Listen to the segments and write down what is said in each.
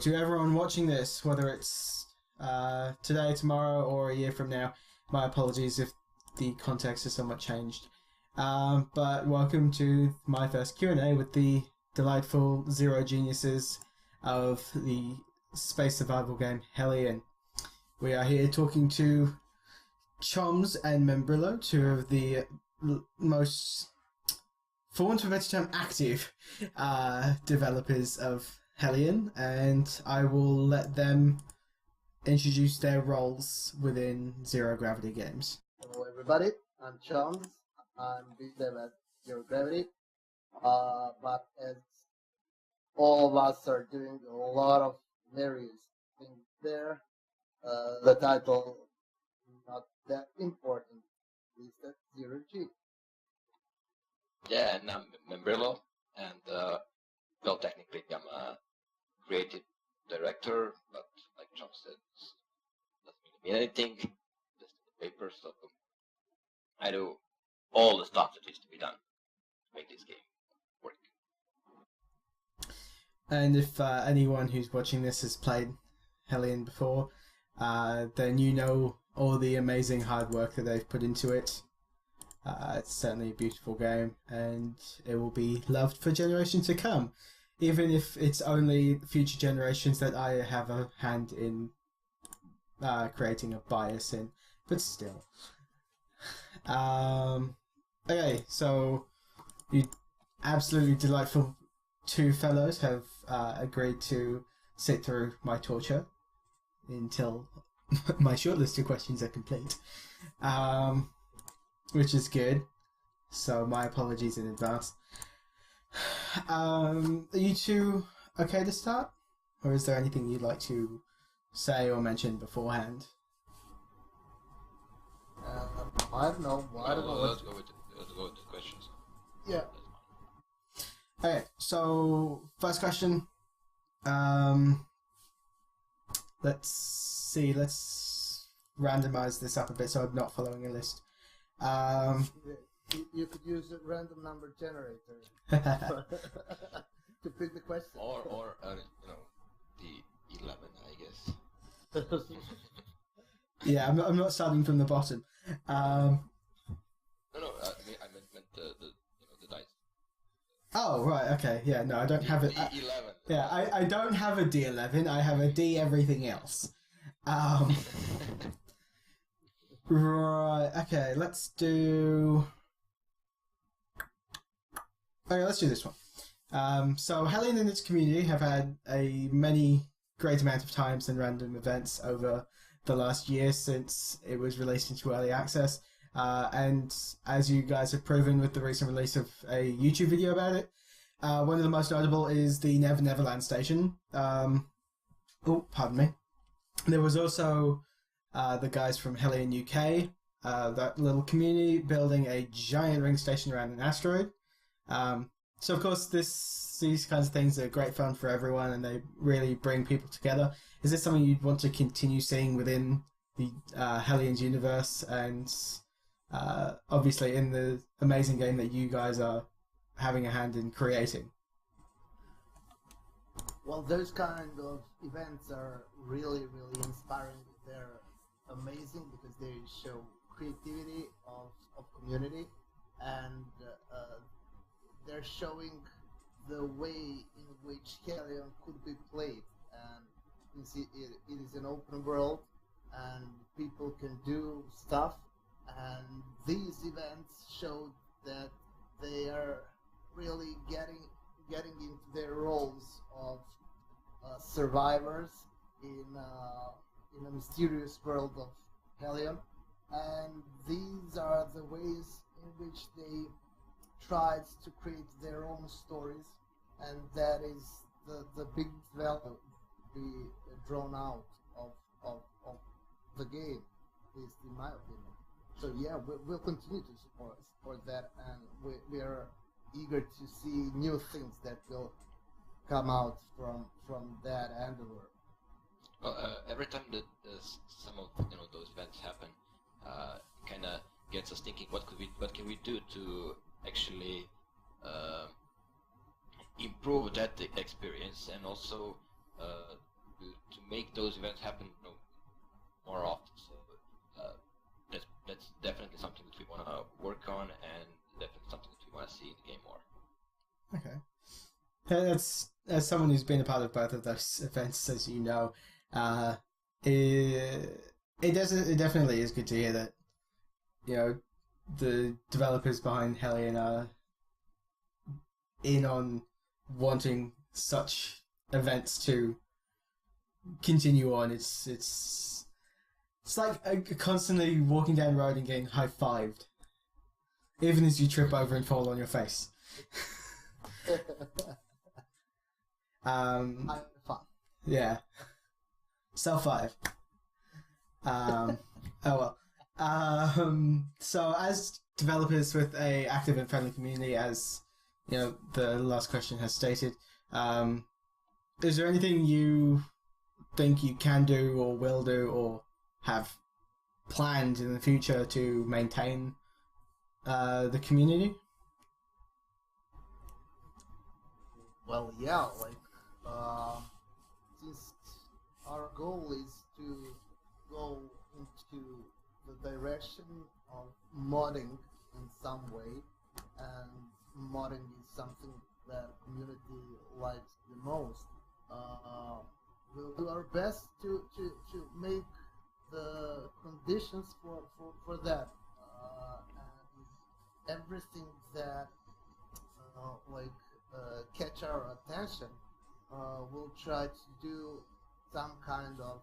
To everyone watching this, whether it's today, tomorrow, or a year from now, my apologies if the context has somewhat changed. But welcome to my first Q&A with the delightful Zero Geniuses of the space survival game Hellion. We are here talking to Choms and Membrillo, two of the most, for want of a better term, active developers of Hellion, and I will let them introduce their roles within Zero Gravity Games. Hello everybody, I'm Choms. I'm big dev at Zero Gravity. But as all of us are doing a lot of various things there, the title not that important. Is that Zero G? Yeah, and I'm Membrillo, and well, technically I'm a creative director, but like John said, it doesn't mean anything, just the paper, so I do all the stuff that needs to be done to make this game work. And if anyone who's watching this has played Hellion before, then you know all the amazing hard work that they've put into it. It's certainly a beautiful game, and it will be loved for generations to come, even if it's only future generations that I have a hand in creating a bias in, but still. Okay, so you absolutely delightful two fellows have agreed to sit through my torture until my shortlist of questions are complete. Which is good. So my apologies in advance. Are you two okay to start? Or is there anything you'd like to say or mention beforehand? I don't know. I don't know. Let's go with the questions. Yeah. Okay, so first question. Let's see. Let's randomize this up a bit so I'm not following a list. You could use a random number generator to pick the question. Or the 11, I guess. Yeah, I'm not starting from the bottom. No, I meant the dice. Oh, right, okay. Yeah, no, I don't have it. D11. Yeah, I don't have a D11. I have a D everything else. Right, okay, let's do this one. So Hellion and its community have had a many great amount of times and random events over the last year since it was released into early access. And as you guys have proven with the recent release of a YouTube video about it, one of the most notable is the Never Neverland station. Oh, pardon me. There was also the guys from Hellion UK, that little community building a giant ring station around an asteroid. So of course these kinds of things are great fun for everyone, and they really bring people together. Is this something you'd want to continue seeing within the Hellion's universe, and obviously in the amazing game that you guys are having a hand in creating? Well, those kind of events are really, really inspiring. They're amazing because they show creativity of community, and they're showing the way in which Hellion could be played. And you see, it is an open world, and people can do stuff. And these events show that they are really getting into their roles of survivors in a mysterious world of Hellion, and these are the ways in which they tried to create their own stories, and that is the big value be drawn out of the game, at least in my opinion. So yeah, we'll continue to support that, and we are eager to see new things that will come out from that endeavor. Well, every time that some of those events happen, kind of gets us thinking, what can we do to actually improve that experience, and also to make those events happen more often. So that's definitely something that we want to work on, and definitely something that we want to see in the game more. Okay. That's, as someone who's been a part of both of those events, as you know, it definitely is good to hear that, you know, the developers behind Hellion are in on wanting such events to continue on. It's like constantly walking down the road and getting high-fived, even as you trip over and fall on your face. Fun. Yeah. Self-5. Oh well. So as developers with a active and friendly community, as you know, the last question has stated, is there anything you think you can do or will do or have planned in the future to maintain the community? Well, yeah, like since our goal is to go into the direction of modding in some way, and modding is something that community likes the most. We'll do our best to make the conditions for that, and everything that catch our attention. We'll try to do some kind of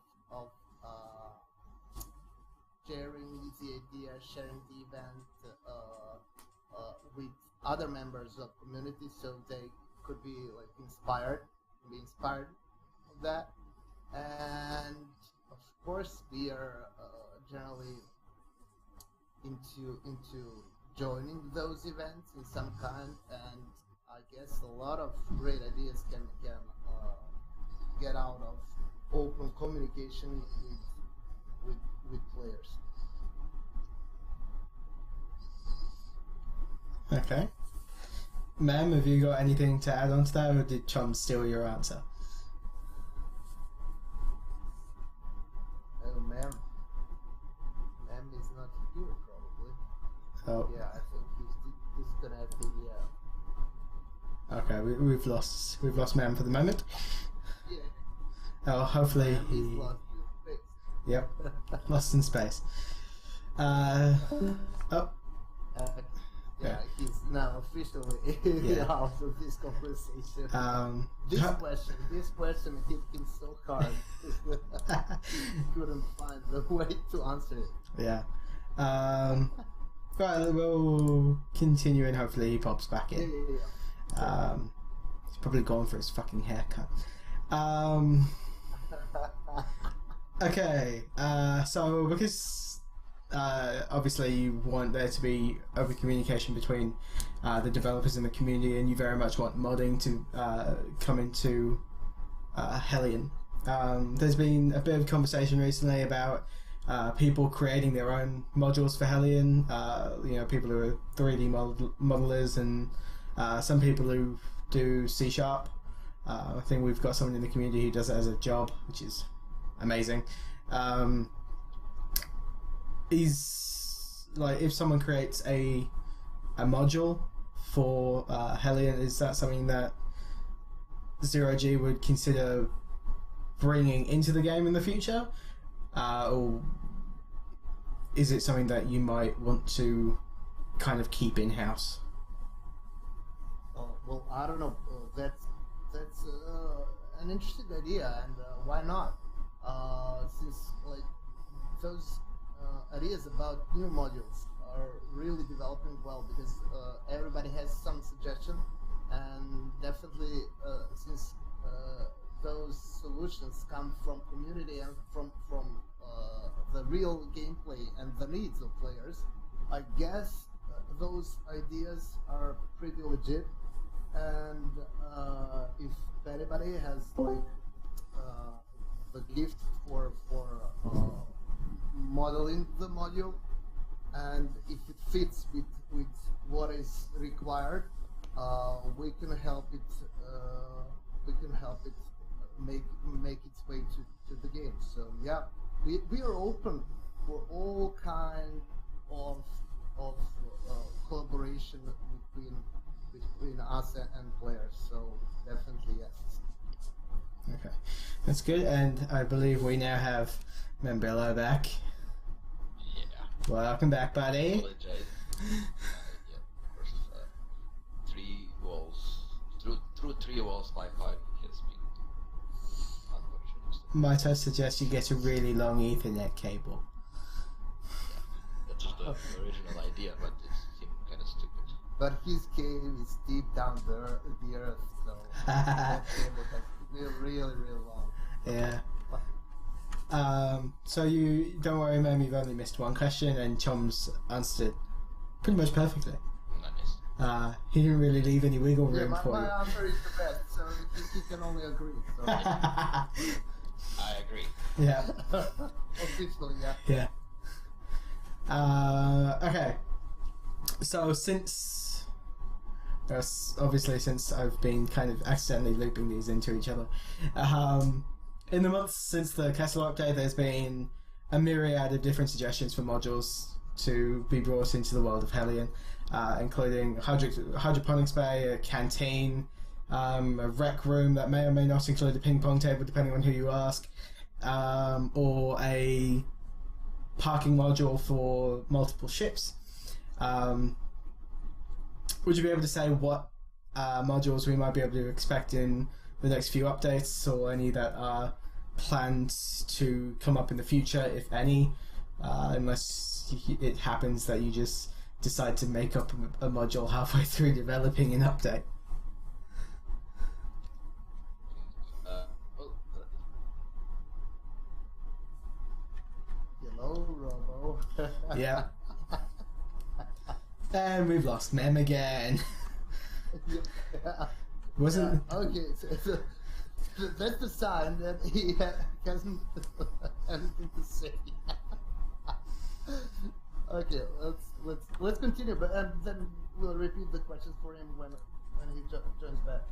sharing the idea, sharing the event with other members of community, so they could be like be inspired of that. And of course, we are generally into joining those events in some kind, and I guess a lot of great ideas can get out of open communication with players. Okay. Ma'am, have you got anything to add on to that, or did Chum steal your answer? Ma'am is not here probably. Oh. Yeah, I think he's disconnected. Yeah. Okay, we've lost Ma'am for the moment. Yeah. Oh, hopefully He's he. lost in space. Yep, lost in space. Oh. Yeah, he's now officially Yeah. out of this conversation. This question hit him so hard. He couldn't find the way to answer it. Yeah. Right, we'll continue and hopefully he pops back in. Yeah. He's probably gone for his fucking haircut. Okay, so because obviously you want there to be open communication between the developers and the community, and you very much want modding to come into Hellion. There's been a bit of conversation recently about people creating their own modules for Hellion. You know, people who are 3D modelers, and some people who do C#. I think we've got someone in the community who does it as a job, which is amazing. Is like, if someone creates a module for Hellion, is that something that Zero G would consider bringing into the game in the future, or is it something that you might want to kind of keep in house? Well, I don't know. That's an interesting idea, and why not? Since like those ideas about new modules are really developing well, because everybody has some suggestion, and definitely since those solutions come from community and from the real gameplay and the needs of players, I guess those ideas are pretty legit. And if anybody has like the gift for modeling the module, and if it fits with what is required, we can help it make its way to the game. So yeah, we are open for all kind of collaboration between us and players. So definitely yes. Okay, that's good. And I believe we now have Membello back. Yeah. Welcome back, buddy. Apologize. Yeah. First, 3 walls through 3 walls. Sci-Fi has been unfortunate. Might I suggest you get a really long Ethernet cable? That's just the original idea, but it seemed kind of stupid. But his cave is deep down the earth, so that cable has really long. Yeah. So you don't worry, ma'am. You've only missed one question, and Chom's answered it pretty much perfectly. Nice. He didn't really leave any wiggle room for My you. answer is the best, so he can only agree. So. I agree. Yeah. Officially, yeah. Yeah. Okay. So since I've been kind of accidentally looping these into each other, in the months since the Castle update, there's been a myriad of different suggestions for modules to be brought into the world of Hellion, including hydroponics bay, a canteen, a rec room that may or may not include a ping pong table depending on who you ask, or a parking module for multiple ships. Would you be able to say what modules we might be able to expect in the next few updates, or any that are planned to come up in the future, if any, unless it happens that you just decide to make up a module halfway through developing an update? Hello, Robo. Yeah. And we've lost Mem again. Yeah. Wasn't... Okay, so that's the sign that he hasn't anything to say. Okay, let's continue, but then we'll repeat the questions for him when he joins back.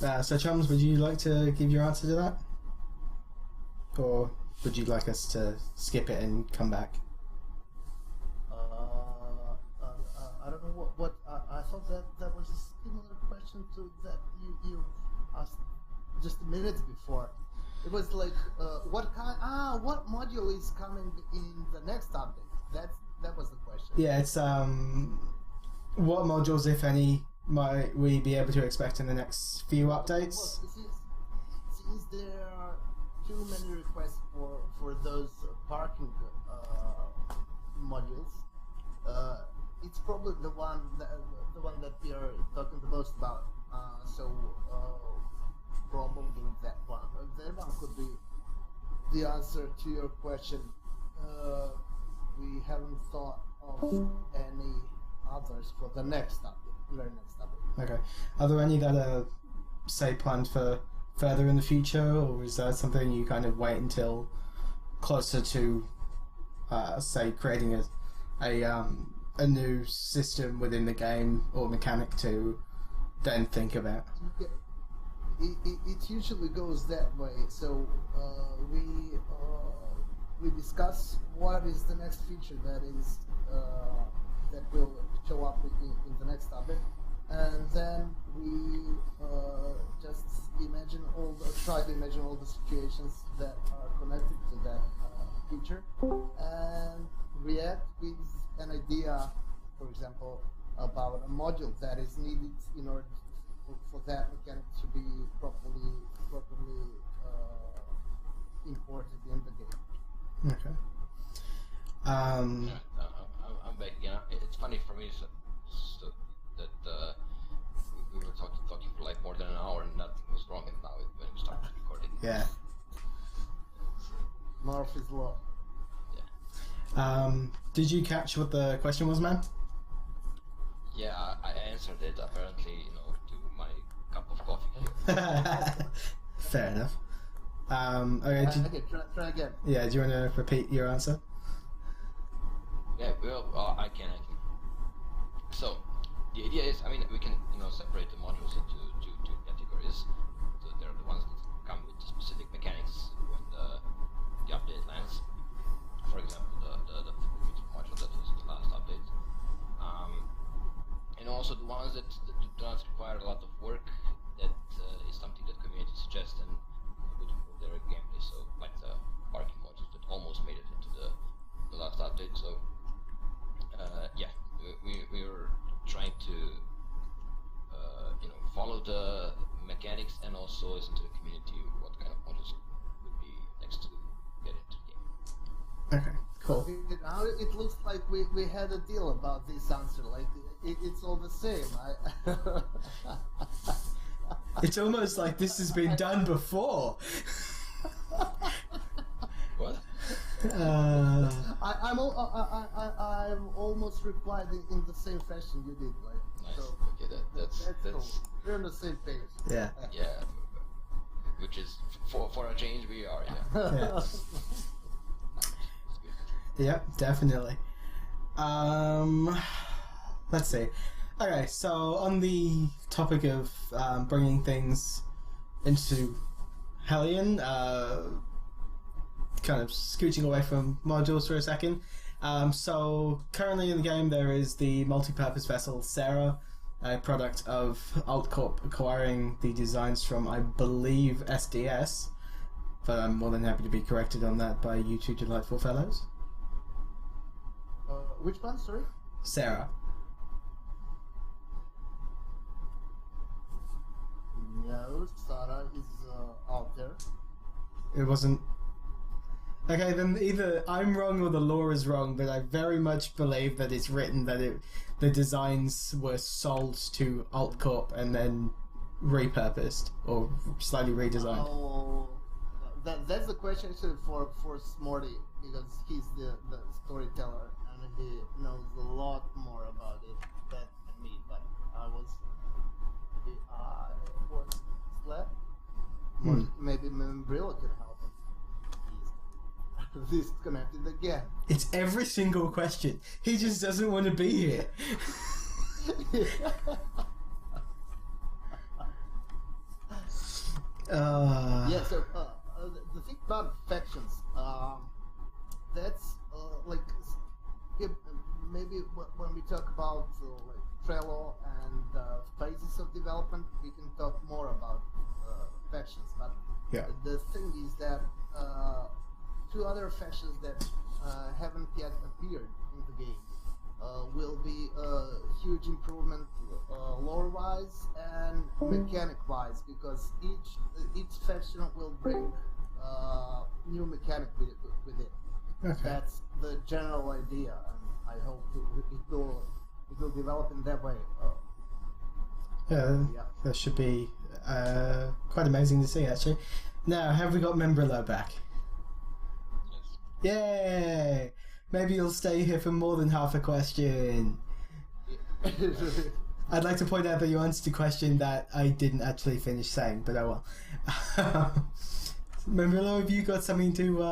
Yeah. So, Chums, would you like to give your answer to that, or would you like us to skip it and come back? I don't know what I thought that was a similar question to that you asked just a minute before. It was like what module is coming in the next update? That was the question. Yeah, it's what modules, if any, might we be able to expect in the next few updates? Well, since there are too many requests for those parking modules, it's probably the one that we are talking the most about. Probably that one. That one could be the answer to your question. We haven't thought of any others for the next update, very next update. Okay. Are there any that are, say, planned for further in the future, or is that something you kind of wait until closer to, say, creating a new system within the game or mechanic to then think about? It usually goes that way. So we discuss what is the next feature that will show up in the next update, and then we just try to imagine all the situations that are connected to that feature, and react with an idea, for example, about a module that is needed in order for that mechanic to be properly imported in the game. Okay. I'm back. Yeah, it's funny for me that we were talking for like more than an hour and nothing was wrong, and now when we started recording. Yeah. Murphy's Law. Yeah. Did you catch what the question was, man? Yeah, I answered it apparently, to my cup of coffee here. Fair enough. Okay, Okay, try again. yeah, do you want to repeat your answer? Yeah, well, I can. So, the idea is, we can, separate the modules into two categories. specific mechanics when the update lands. For example, the module that was the last update. And also the ones that do not require a lot of work, that is something that community suggests and would improve their gameplay. So like the parking modules that almost made it into the last update. So yeah, we were trying to follow the mechanics and also listen to the community what kind of modules would be next to get into the game. Okay, cool. It looks like we had a deal about this answer. Like it's all the same. It's almost like this has been done before. What? I'm almost replied in the same fashion you did. Like Nice. so. Okay, that's Cool. We're on the same page. Yeah. yeah. Which is for a change we are. Yeah. Yeah. Nice. It's good. Yep, definitely. Let's see. Okay, so on the topic of bringing things into Hellion, kind of scooching away from modules for a second. So currently in the game there is the multi-purpose vessel Sarah, a product of AltCorp acquiring the designs from, I believe, SDS, but I'm more than happy to be corrected on that by you two delightful fellows. Which one? Sorry. Sarah. No, Sarah is out there. It wasn't. Okay, then either I'm wrong or the law is wrong, but I very much believe that it's written that the designs were sold to AltCorp and then repurposed or slightly redesigned. Oh, that's the question actually for Smorty, because he's the storyteller and he knows a lot more about it than me. But I was slept. Maybe Membrilla can help him. He's disconnected again. It's every single question. He just doesn't want to be here. Yeah, so the thing about factions, that's like maybe when we talk about like Trello and phases of development, we can talk more about factions. But Yeah. the thing is that two other factions that haven't yet appeared in the game will be a huge improvement lore-wise and mechanic-wise, because each faction will bring new mechanic with it. Okay. That's the general idea, and I hope it will develop in that way. Yeah, Yeah. that should be quite amazing to see, actually. Now, have we got Membrilla back? Yes. Yay! Maybe you'll stay here for more than half a question. I'd like to point out that you answered a question that I didn't actually finish saying, but oh well. Membrilla, have you got something to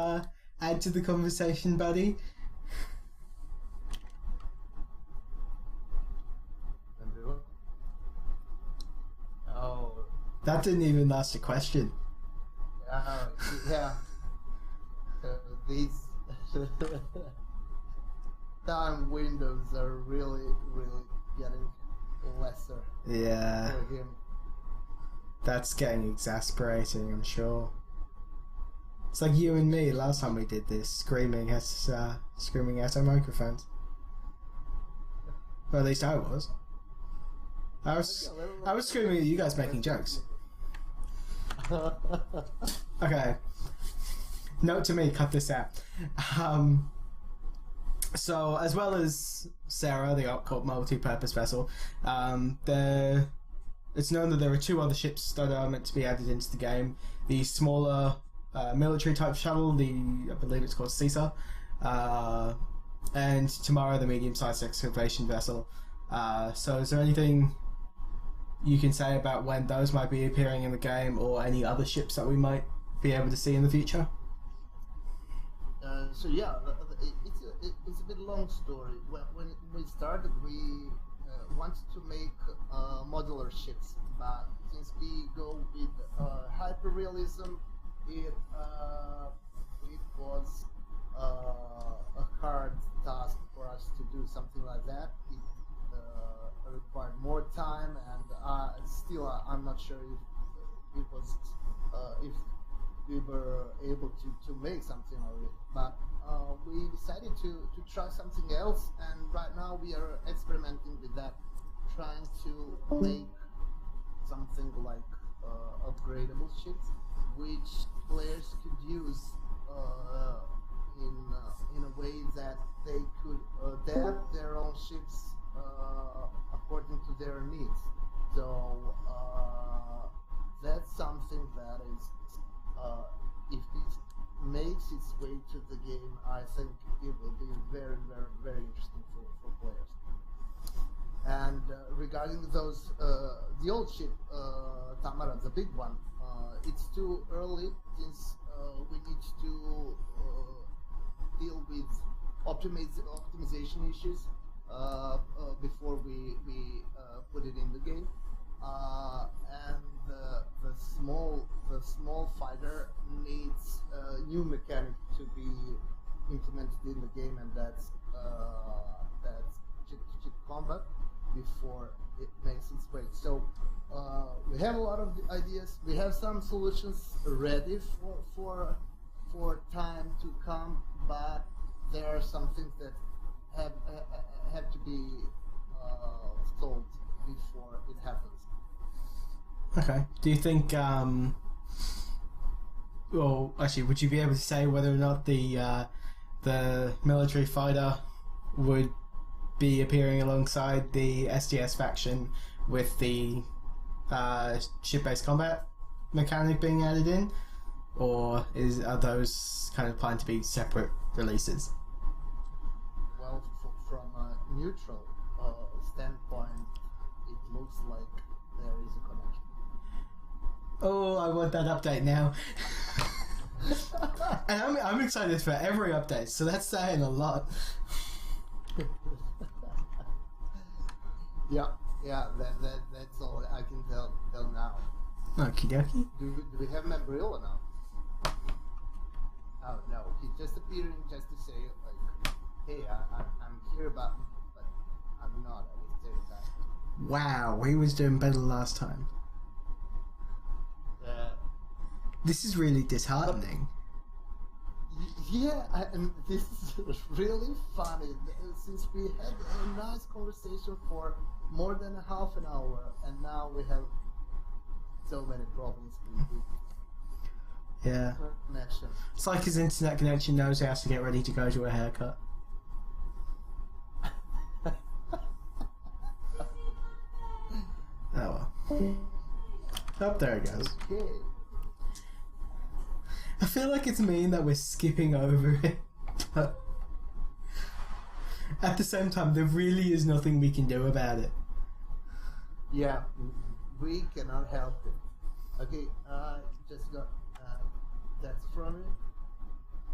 add to the conversation, buddy? Oh, That didn't even ask a question. yeah. These time windows are really getting lesser Yeah, for him. that's getting exasperating, I'm sure. It's like you and me last time we did this, screaming at our microphones. Well, at least I was. I was screaming at you guys making jokes. Okay. Note to me, cut this out. So, as well as Sarah, the AltCorp multi-purpose vessel, it's known that there are two other ships that are meant to be added into the game. The smaller military-type shuttle, I believe it's called Caesar, and tomorrow the medium-sized excavation vessel. So, is there anything you can say about when those might be appearing in the game, or any other ships that we might be able to see in the future? So yeah, it's a bit long story. When we started, we wanted to make modular ships, but since we go with hyper-realism, it it was a hard task for us to do something like that. It required more time, and still I'm not sure if it was if we were able to make something of it. But we decided to try something else, and right now we are experimenting with that, trying to make something like upgradable ships, which players could use in a way that they could adapt their own ships according to their needs. So that's something that is, if it makes its way to the game, I think it will be very, very, very interesting for players. And regarding those, the old ship, Tamara, the big one, it's too early since we need to deal with optimization issues before we put it in the game. And the small fighter needs new mechanic to be implemented in the game, and that's chip combat before it makes its way. So we have a lot of ideas. We have some solutions ready for time to come, but there are some things that have to be solved before it happens. Okay. Do you think? Well, actually, would you be able to say whether or not the military fighter would be appearing alongside the SDS faction with the ship-based combat mechanic being added in, or are those kind of planned to be separate releases? Well, from a neutral standpoint, it looks like there is a connection. Oh, I want that update now. And I'm excited for every update, so that's saying a lot. Yeah, that's all I can tell now. Okie dokie. Do we have Membrilla now? Oh no, he's just appearing just to say like, hey, I'm here, but I'm not. I will tell you that. Wow, he was doing better last time. This is really disheartening. Yeah, and this is really funny since we had a nice conversation for more than a half an hour, and now we have so many problems with Yeah. connection. It's like his internet connection knows he has to get ready to go to a haircut. Oh well. Oh, there it goes. Okay. I feel like it's mean that we're skipping over it, but at the same time, there really is nothing we can do about it. Yeah, we cannot help it. Okay, just got that's from it.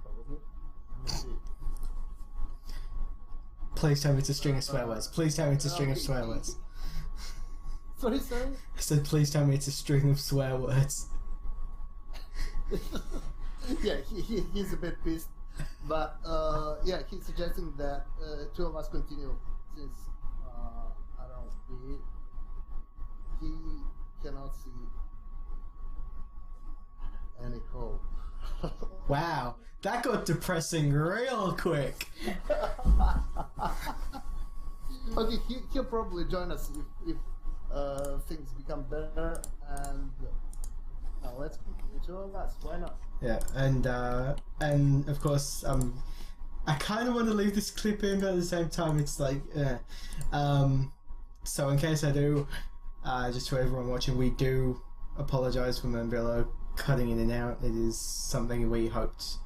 Probably. Let me see. Please tell me it's a string of swear words. Please tell me it's a string of swear words. Sorry? I said, please tell me it's a string of swear words. Yeah, he's a bit pissed, but yeah, he's suggesting that two of us continue since I don't. He cannot see any hope. Wow, that got depressing real quick. Okay, he'll probably join us if things become better, and let's continue two of us. Why not? Yeah, and of course, I kind of want to leave this clip in, but at the same time, it's like, so in case I do, just for everyone watching, we do apologise for Membrillo cutting in and out. It is something we hoped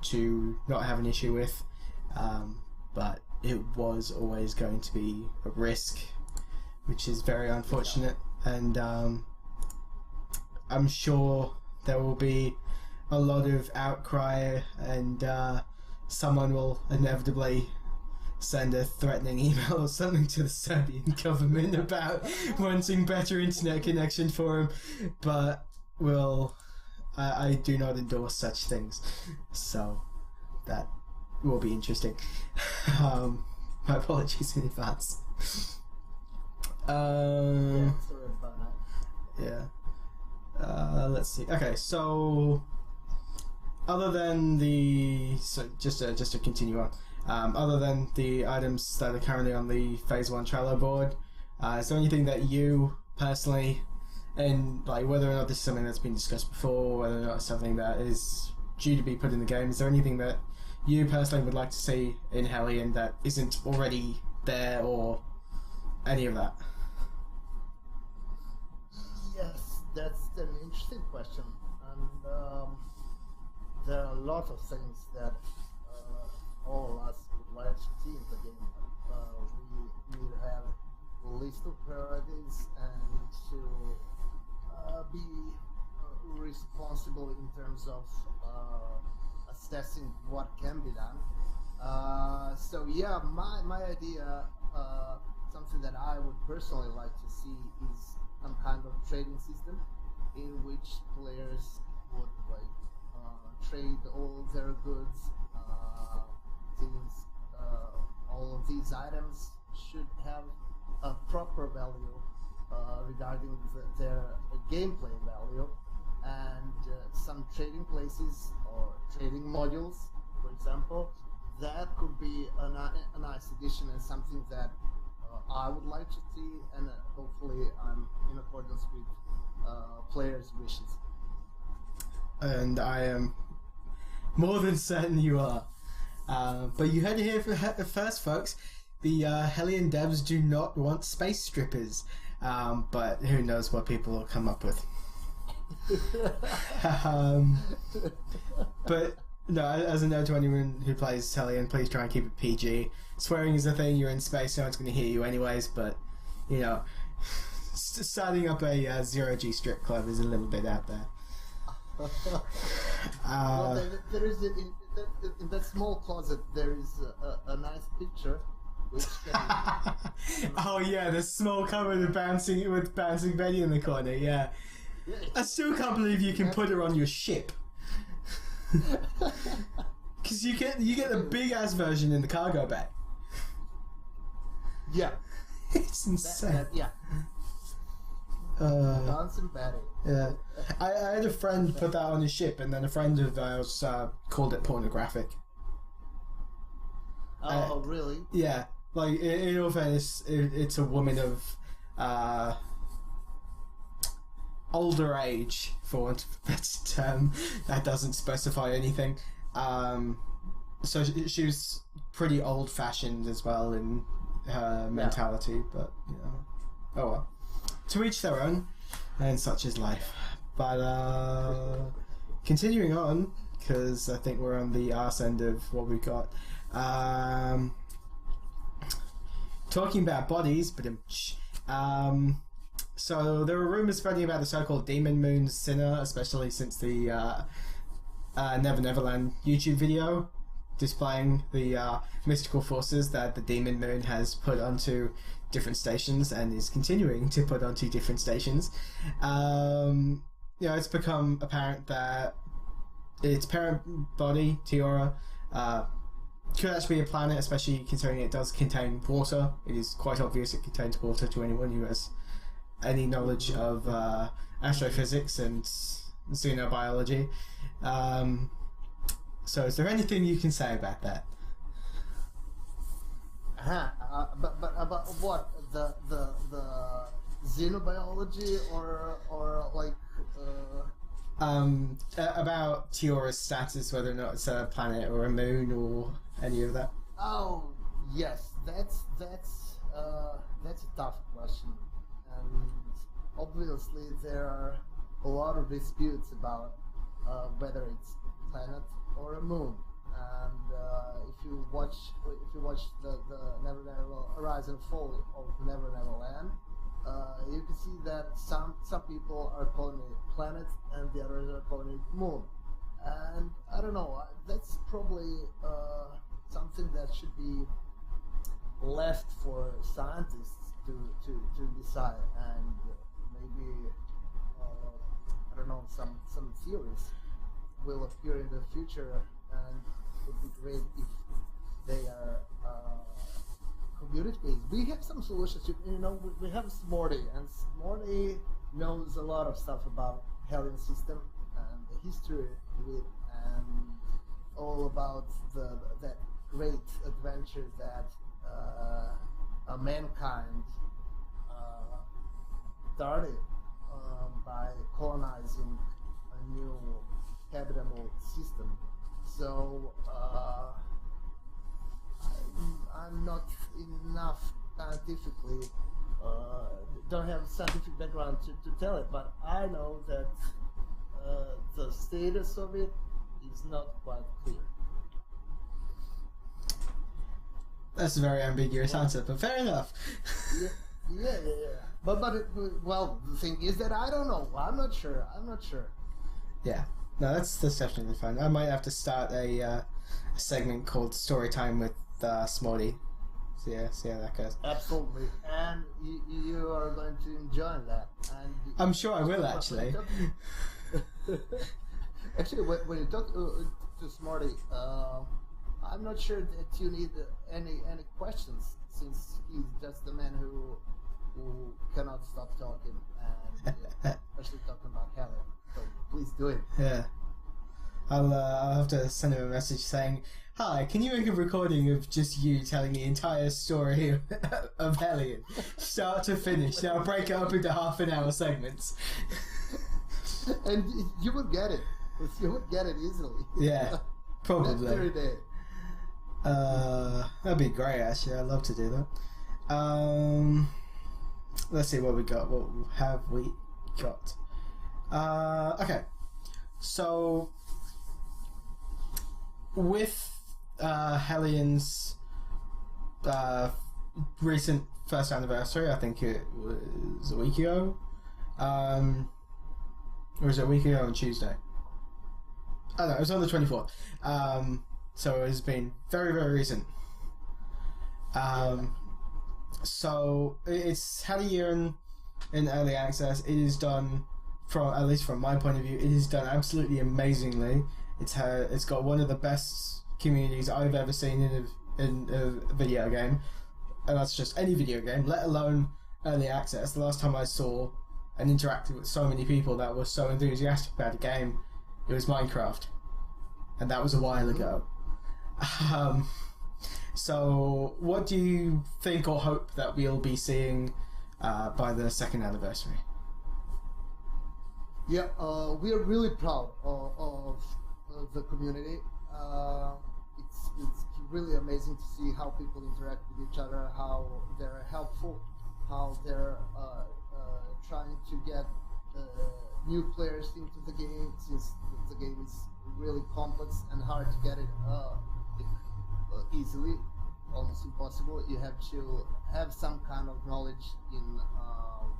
to not have an issue with, but it was always going to be a risk, which is very unfortunate, and I'm sure there will be a lot of outcry, and someone will inevitably send a threatening email or something to the Serbian government about wanting better internet connection for him, but we'll I do not endorse such things, so that will be interesting. My apologies in advance. Yeah, sorry about that. Yeah. Let's see. Okay, so other than just to continue on, other than the items that are currently on the Phase 1 Trello board, is there anything that you personally, and like whether or not this is something that's been discussed before, whether or not it's something that is due to be put in the game, is there anything that you personally would like to see in Hellion that isn't already there, or any of that? Yes, that's an interesting question, and there are a lot of things that all of us would like to see in the game. We need to have a list of priorities and to be responsible in terms of assessing what can be done. So yeah, my idea, something that I would personally like to see is some kind of trading system in which players would like trade all their goods. Since all of these items should have a proper value regarding their gameplay value, and some trading places or trading modules, for example, that could be a nice addition and something that I would like to see, and hopefully I'm in accordance with players' wishes. And I am more than certain you are. But you heard it here first, folks. The Hellion devs do not want space strippers, but who knows what people will come up with. But no, as a note to anyone who plays Hellion, please try and keep it PG. Swearing is a thing. You're in space, no one's going to hear you anyways. But you know, starting up a zero-G strip club is a little bit out there. Well, there is in that small closet there is a nice picture which can oh yeah, the small cupboard with bouncing Betty in the corner. Yeah, I still can't believe you can put her on your ship. Because you get the big ass version in the cargo bay. Yeah, It's insane. yeah. Bouncing Betty. Yeah, I had a friend put that on his ship, and then a friend of ours called it pornographic. Oh, really? Yeah, like in all fairness, it's a woman of older age, for want of a better term. That doesn't specify anything. So she was pretty old-fashioned as well in her mentality, but you know, oh well. To each their own, and such is life. But continuing on, because I think we're on the arse end of what we've got. Talking about bodies, but so there were rumors spreading about the so-called Demon Moon Sinner, especially since the Never Neverland YouTube video displaying the mystical forces that the Demon Moon has put onto different stations and is continuing to put onto different stations. It's become apparent that its parent body, Tiora, could actually be a planet, especially considering it does contain water. It is quite obvious it contains water to anyone who has any knowledge of astrophysics and xenobiology. So is there anything you can say about that? But about what, the xenobiology or like about Tiora's status, whether or not it's a planet or a moon or any of that. Oh yes, that's a tough question, and obviously there are a lot of disputes about whether it's a planet or a moon. And if you watch the Never Never Rise and Fall of Never Never Land, you can see that some people are calling it planet and the others are calling it moon. And I don't know, that's probably something that should be left for scientists to decide, and maybe I don't know, some theories will appear in the future, and it would be great if they are community based. We have some solutions. You know, we have Smorty, and Smorty knows a lot of stuff about Hellion system and the history of it, and all about that great adventure that mankind started by colonizing a new habitable system. So I'm not enough scientifically, don't have scientific background to tell it, but I know that the status of it is not quite clear. That's a very ambiguous answer, but fair enough. Yeah. But well, the thing is that I don't know. I'm not sure. Yeah. No, that's definitely fine. I might have to start a segment called Story Time with Smorty. See how that goes. Absolutely, and you are going to enjoy that. And I'm sure I will, actually. Actually, when you talk to Smarty, I'm not sure that you need any questions, since he's just the man who cannot stop talking, and especially talking about Hellion. So please do it. Yeah. I'll have to send him a message saying, "Hi, can you make a recording of just you telling the entire story of Hellion, start to finish? Now break it up into half-an-hour segments." And you would get it. You would get it easily. Yeah, probably. That very day. That'd be great, actually. I'd love to do that. Let's see what we got. What have we got? Okay. So, with Hellion's recent first anniversary, I think it was a week ago. Or was it a week ago on Tuesday? I don't know, it was on the 24th. So it's been very, very recent. So it's had a year in early access. It is done, at least from my point of view, it is done absolutely amazingly. It's got one of the best communities I've ever seen in a video game, and that's just any video game, let alone early access. The last time I saw and interacted with so many people that were so enthusiastic about a game, it was Minecraft, and that was a while ago. So what do you think or hope that we'll be seeing by the second anniversary? Yeah, we are really proud of the community. It's really amazing to see how people interact with each other, how they're helpful, how they're trying to get new players into the game, since the game is really complex and hard to get it easily, almost impossible. You have to have some kind of knowledge in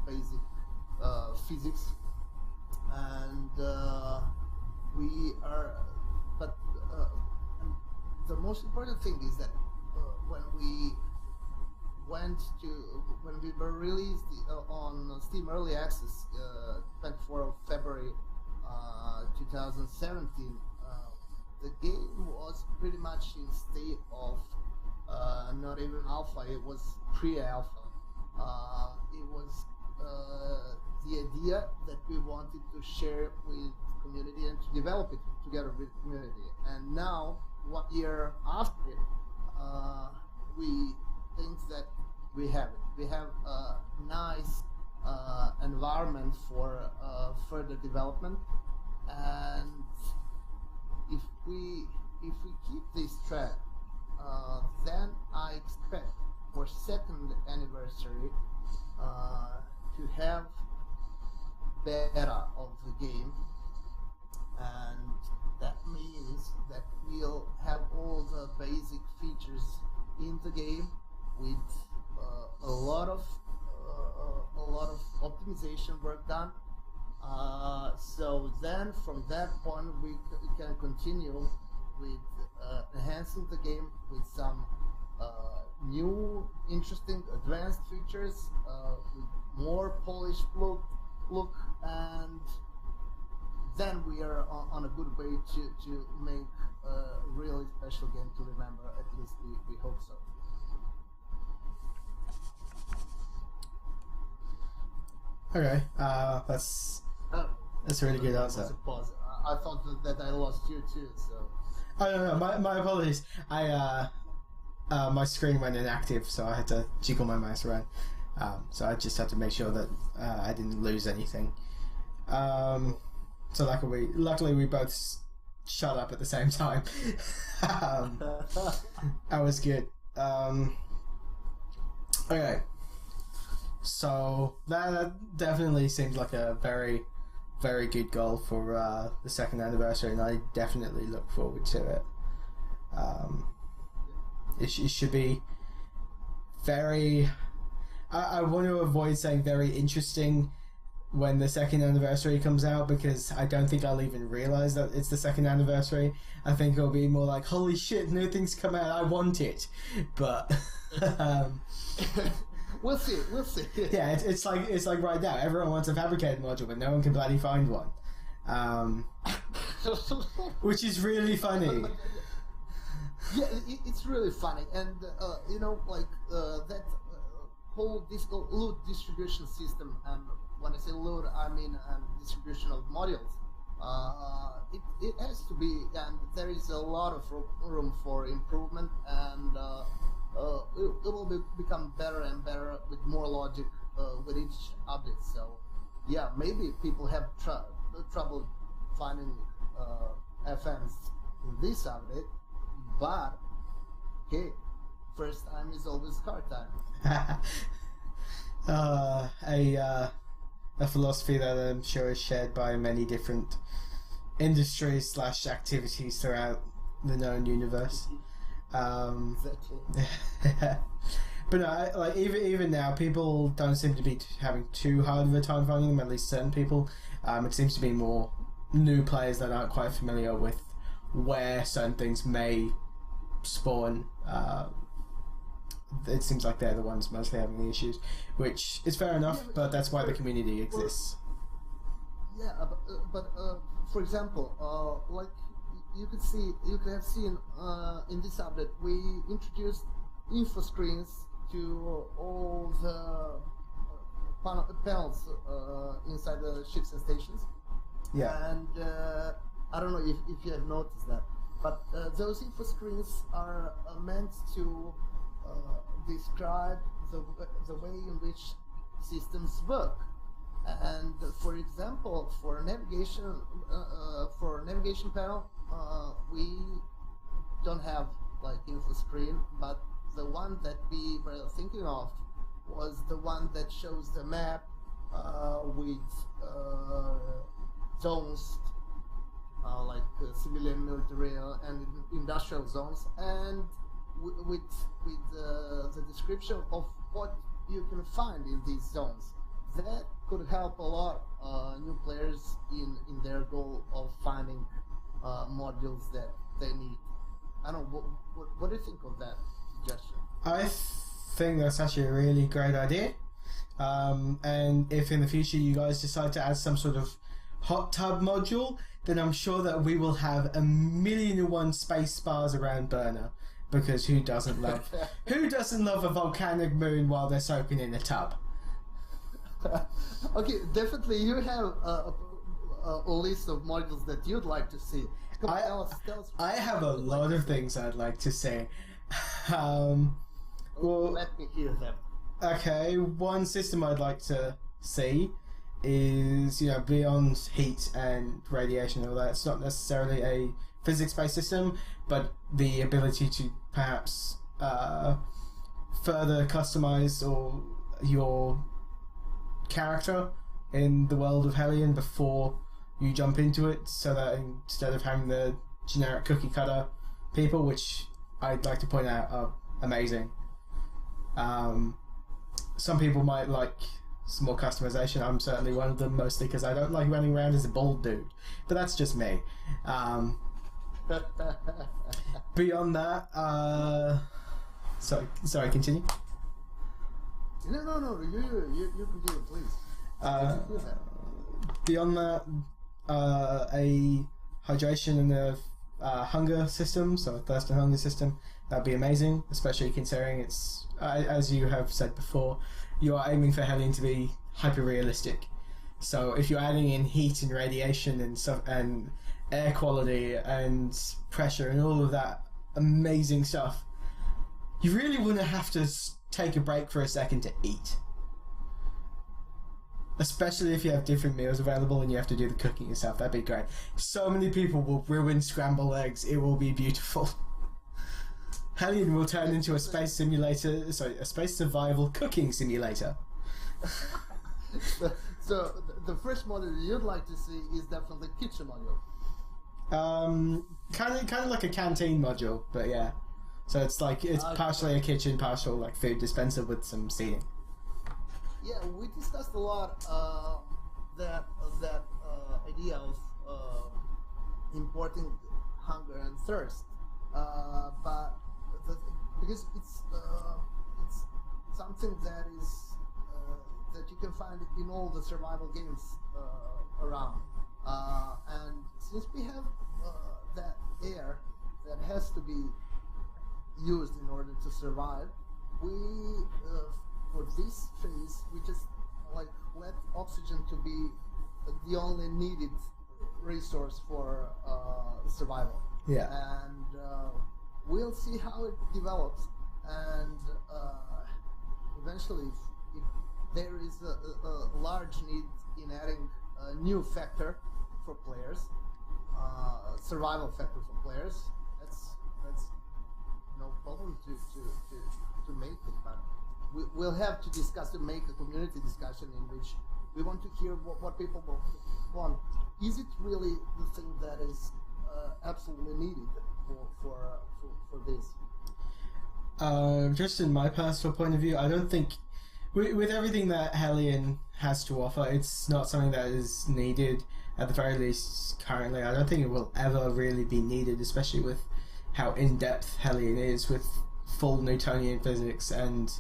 basic physics, and we are. But the most important thing is that when we were released on Steam Early Access, 24th of February 2017, the game was pretty much in state of not even alpha, it was pre-alpha. It was the idea that we wanted to share with the community and to develop it together with the community. And now, 1 year after it, we think that we have it. We have a nice environment for further development, and if we keep this track, then I expect for second anniversary to have beta of the game, and that means that we'll have all the basic features in the game with a lot of optimization work done. So then, from that point, we can continue with enhancing the game with some new, interesting, advanced features, with more polished look, and then we are on a good way to make a really special game to remember. At least we hope so. Okay, that's a really good answer. Pause. I thought that I lost you too. So. Oh no, my apologies. My screen went inactive, so I had to jiggle my mouse around. So I just had to make sure that I didn't lose anything. So luckily we both shut up at the same time. That was good. Okay. So that definitely seems like a very, very good goal for the second anniversary, and I definitely look forward to it. It should be very... I want to avoid saying very interesting when the second anniversary comes out, because I don't think I'll even realise that it's the second anniversary. I think it'll be more like, holy shit, new things come out, I want it. But... We'll see. Yeah, it's like right now, everyone wants a fabricated module, but no one can bloody find one. Which is really funny. Yeah, it's really funny, and that whole load distribution system, and when I say load, I mean distribution of modules. It has to be, and there is a lot of room for improvement, and it will become better and better with more logic with each update. So, yeah, maybe people have trouble finding FMs in this update, but hey, first time is always hard time. A philosophy that I'm sure is shared by many different industries / activities throughout the known universe. Exactly. But no, even now, people don't seem to be having too hard of a time finding them. At least certain people. It seems to be more new players that aren't quite familiar with where certain things may spawn. It seems like they're the ones mostly having the issues, which is fair enough. But that's why the community exists. Yeah, but for example, like you could have seen in this update, we introduced info screens to all the panels inside the ships and stations. Yeah. And I don't know if you have noticed that, but those info screens are meant to describe the way in which systems work. And for example, for navigation panel, we don't have like info screen, but the one that we were thinking of was the one that shows the map with zones like civilian, military, and industrial zones, and with the description of what you can find in these zones. That could help a lot new players in their goal of finding modules that they need. I don't know, what do you think of that suggestion? I think that's actually a really great idea. And if in the future you guys decide to add some sort of hot tub module, then I'm sure that we will have 1,000,001 space bars around Burner, because who doesn't love a volcanic moon while they're soaking in a tub? Okay, definitely you have a list of modules that you'd like to see. Tell us I have a lot of things I'd like to see. Well, let me hear them. Okay, one system I'd like to see is, beyond heat and radiation and all that, it's not necessarily a physics-based system, but the ability to perhaps further customize your character in the world of Hellion before you jump into it, so that instead of having the generic cookie cutter people, which I'd like to point out are amazing, some people might like some more customization. I'm certainly one of them, mostly because I don't like running around as a bald dude, but that's just me. Beyond that, sorry, continue. No, you continue, please. Beyond that, a hydration and a hunger system, so a thirst and hunger system, that'd be amazing, especially considering it's, as you have said before, you are aiming for Hellion to be hyper-realistic. So if you're adding in heat and radiation and stuff, and air quality and pressure and all of that amazing stuff, you really wouldn't have to take a break for a second to eat. Especially if you have different meals available and you have to do the cooking yourself. That'd be great. So many people will ruin scrambled eggs. It will be beautiful. Hellion will turn into a space simulator, sorry, a space survival cooking simulator. So the first module you'd like to see is definitely kitchen module. Kind of like a canteen module, but yeah. So it's like it's partially a kitchen, partial like food dispenser with some seating. Yeah, we discussed a lot that idea of importing hunger and thirst, but because it's something that is that you can find in all the survival games around, and since we have that air that has to be used in order to survive, we for this phase we just like let oxygen to be the only needed resource for survival. Yeah. And we'll see how it develops, and eventually if there is a large need in adding a new factor for players, survival factor for players, that's no problem to make it, but we'll have to discuss and make a community discussion in which we want to hear what people want. Is it really the thing that is absolutely needed for this? Just in my personal point of view, I don't think, with everything that Hellion has to offer, it's not something that is needed, at the very least currently. I don't think it will ever really be needed, especially with how in-depth Hellion is, with full Newtonian physics and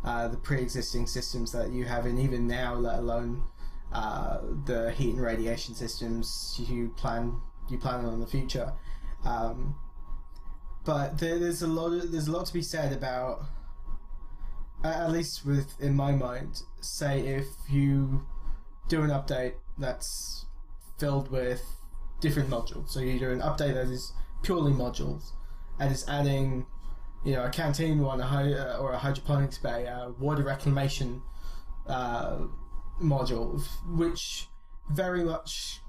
the pre-existing systems that you have, and even now, let alone the heat and radiation systems you plan on in the future. But there's a lot to be said about, at least in my mind, say if you do an update that's filled with different modules. So you do an update that is purely modules, and it's adding, a canteen one, or a hydroponics bay, a water reclamation module, which very much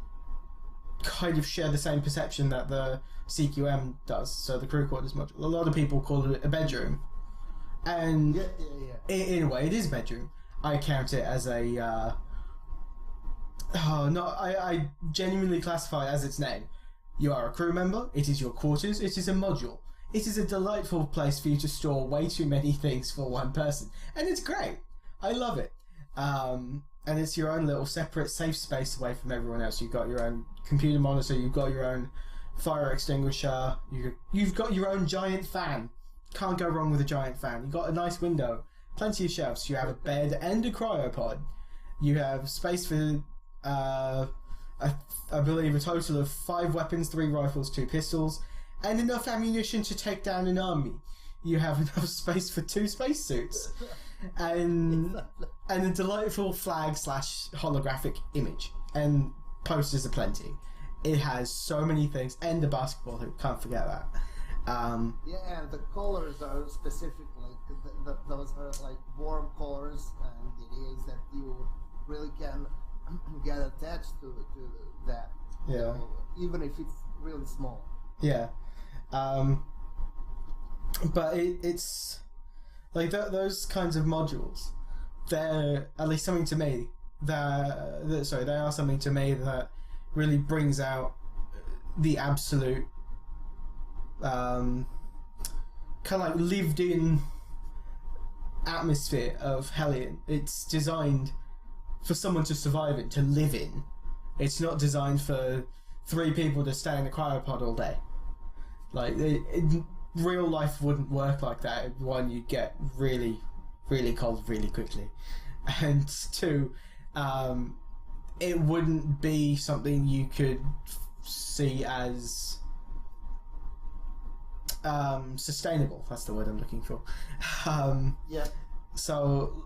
kind of share the same perception that the CQM does, so the crew quarters module. A lot of people call it a bedroom, and in a way it is a bedroom. I count it as a I genuinely classify it as its name. You are a crew member, it is your quarters, it is a module. It is a delightful place for you to store way too many things for one person, and it's great. I love it. And it's your own little separate safe space away from everyone else. You've got your own computer monitor, you've got your own fire extinguisher, you've got your own giant fan. Can't go wrong with a giant fan. You've got a nice window, plenty of shelves, you have a bed and a cryopod. You have space for, I believe, a total of 5 weapons, 3 rifles, 2 pistols, and enough ammunition to take down an army. You have enough space for 2 spacesuits, and a delightful flag / holographic image, and posters aplenty. It has so many things, and the basketball hoop, can't forget that. Yeah, and the colors are specific, like those are like warm colors, and the idea is that you really can get attached to that. Yeah. Even if it's really small. Yeah. But it's like those kinds of modules. They're at least something to me. They are something to me that really brings out the absolute kind of like lived-in atmosphere of Hellion. It's designed for someone to survive in, to live in. It's not designed for 3 people to stay in a cryopod all day. Like, real life wouldn't work like that. 1, you'd get really, really cold really quickly. And 2, it wouldn't be something you could see as sustainable. That's the word I'm looking for. Yeah. So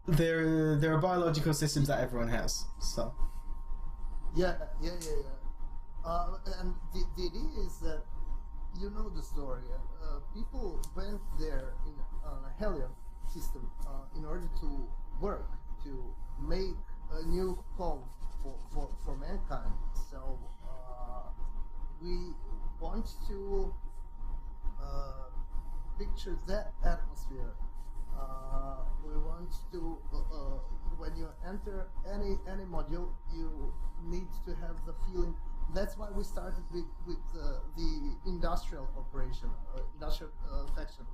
there are biological systems that everyone has. So Yeah. And the idea is that you know the story. People went there in a Hellion system in order to work, to make a new home for mankind. So we want to picture that atmosphere. We want to, when you enter any module, you need to have the feeling. That's why we started with the industrial operation, industrial faction,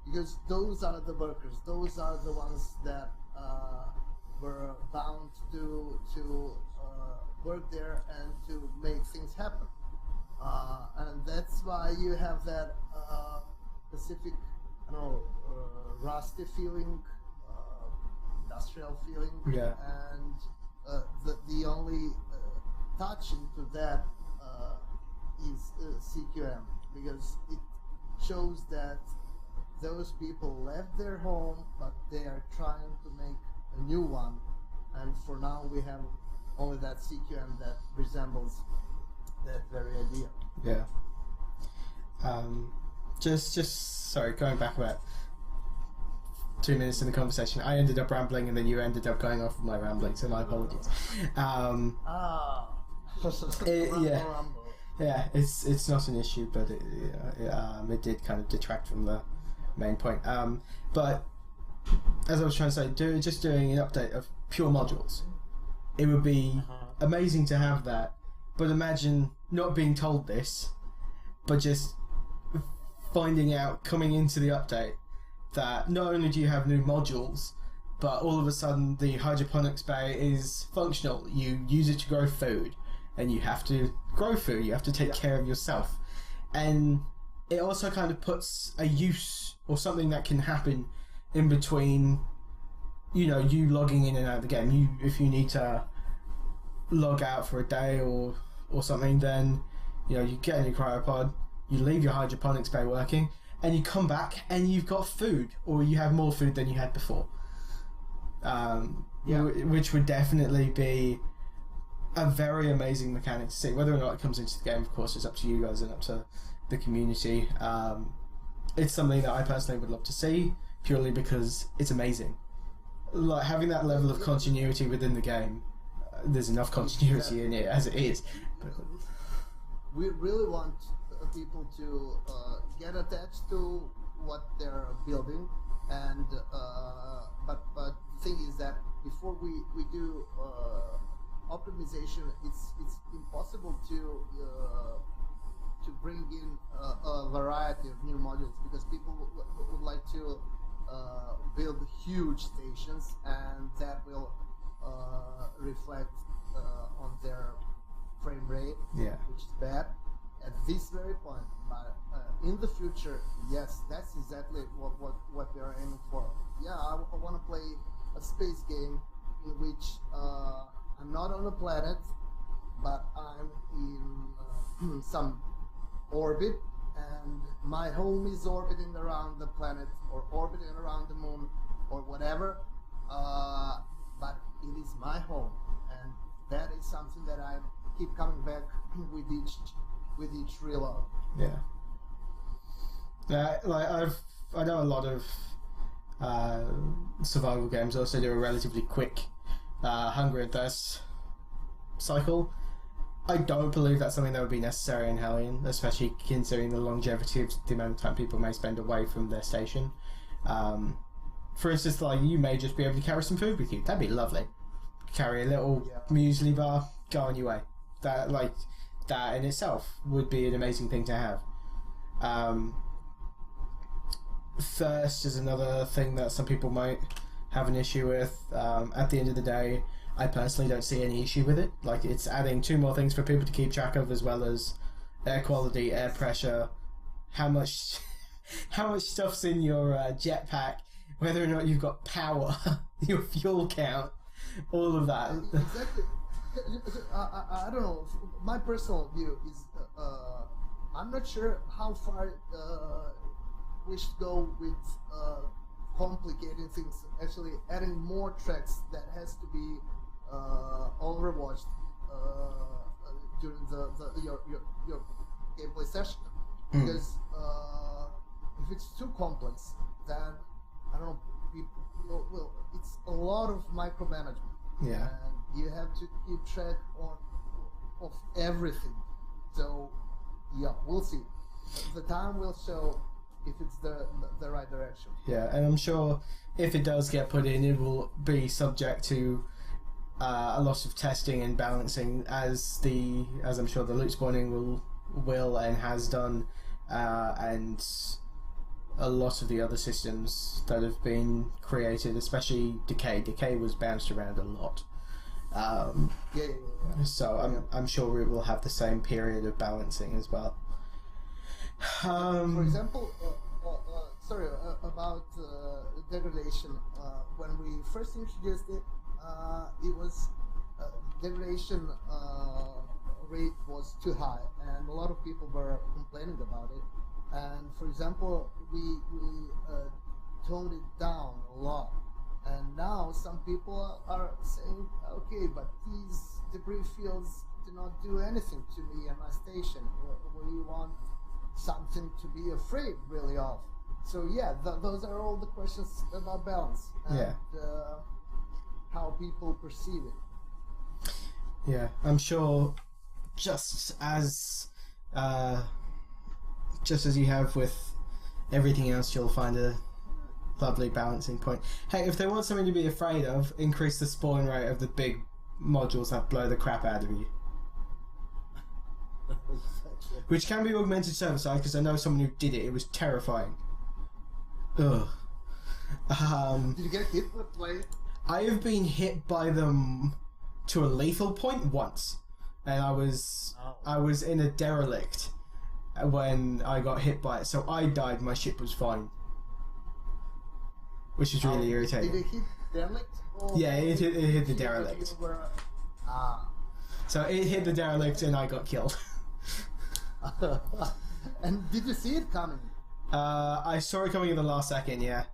because those are the workers. Those are the ones that were bound to work there and to make things happen. And that's why you have that specific, rusty feeling, industrial feeling, Yeah. and the only touch into that is CQM, because it shows that those people left their home, but they are trying to make a new one, and for now we have only that CQM that resembles that very idea. yeah. Just sorry, going back about 2 minutes in the conversation, I ended up rambling and then you ended up going off with my rambling, so my apologies. Yeah, it's not an issue, but it did kind of detract from the main point. But as I was trying to say, just doing an update of pure modules, it would be amazing to have that. But imagine not being told this, but just finding out coming into the update that not only do you have new modules, but all of a sudden the hydroponics bay is functional. You use it to grow food, and you have to grow food. You have to take care of yourself, and it also kind of puts a use or something that can happen in between. You know, you logging in and out of the game. If you need to log out for a day or something, then you get in your cryopod, you leave your hydroponics bay working, and you come back and you've got food, or you have more food than you had before. Which would definitely be a very amazing mechanic to see. Whether or not it comes into the game, of course, is up to you guys and up to the community. It's something that I personally would love to see, purely because it's amazing. Like, having that level of continuity within the game, there's enough continuity in it as it is. We really want people to get attached to what they're building, and but the thing is that before we do optimization, it's impossible to bring in a variety of new modules, because people would like to build huge stations, and that will reflect on their frame rate, which is bad at this very point. But in the future, yes, that's exactly what we are aiming for. Yeah, I want to play a space game in which I'm not on a planet, but I'm in some orbit, and my home is orbiting around the planet or orbiting around the moon or whatever, but it is my home, and that is something that I keep coming back with each reload. I know a lot of survival games also do a relatively quick hunger and thirst cycle. I don't believe that's something that would be necessary in Hellion, especially considering the longevity of the amount of time people may spend away from their station. For instance, like, you may just be able to carry some food with you. That'd be lovely. Carry a little muesli bar, go on your way. That in itself would be an amazing thing to have. Thirst is another thing that some people might have an issue with. At the end of the day, I personally don't see any issue with it. Like, it's adding 2 more things for people to keep track of, as well as air quality, air pressure, how much stuff's in your jetpack, whether or not you've got power, your fuel count, all of that. Exactly. I don't know. My personal view is I'm not sure how far we should go with complicating things. Actually, adding more tracks that has to be overwatched during your gameplay session. Because if it's too complex, then I don't know. Well, it's a lot of micromanagement. Yeah. And you have to keep track of everything. So, yeah, we'll see. The time will show if it's the right direction. Yeah, and I'm sure if it does get put in, it will be subject to a lot of testing and balancing, as I'm sure the loot spawning will and has done, and a lot of the other systems that have been created, especially Decay. Decay was bounced around a lot. So I'm sure it will have the same period of balancing as well. For example, about degradation. When we first introduced it, it was degradation rate was too high, and a lot of people were complaining about it. And for example, we toned it down a lot. And now some people are saying, okay, but these debris fields do not do anything to me and my station. We want something to be afraid really of. So yeah, those are all the questions about balance and how people perceive it. Yeah, I'm sure just as you have with everything else, you'll find a lovely balancing point. Hey, if they want something to be afraid of, increase the spawn rate of the big modules that blow the crap out of you. Which can be augmented server side, because I know someone who did it. It was terrifying. Ugh. Did you get hit by it? I have been hit by them to a lethal point once, and I was in a derelict when I got hit by it, so I died. My ship was fine, which is really irritating. Did it hit derelict? Yeah, it hit the derelict. So it hit the derelict, and I got killed. And did you see it coming? I saw it coming in the last second. Yeah,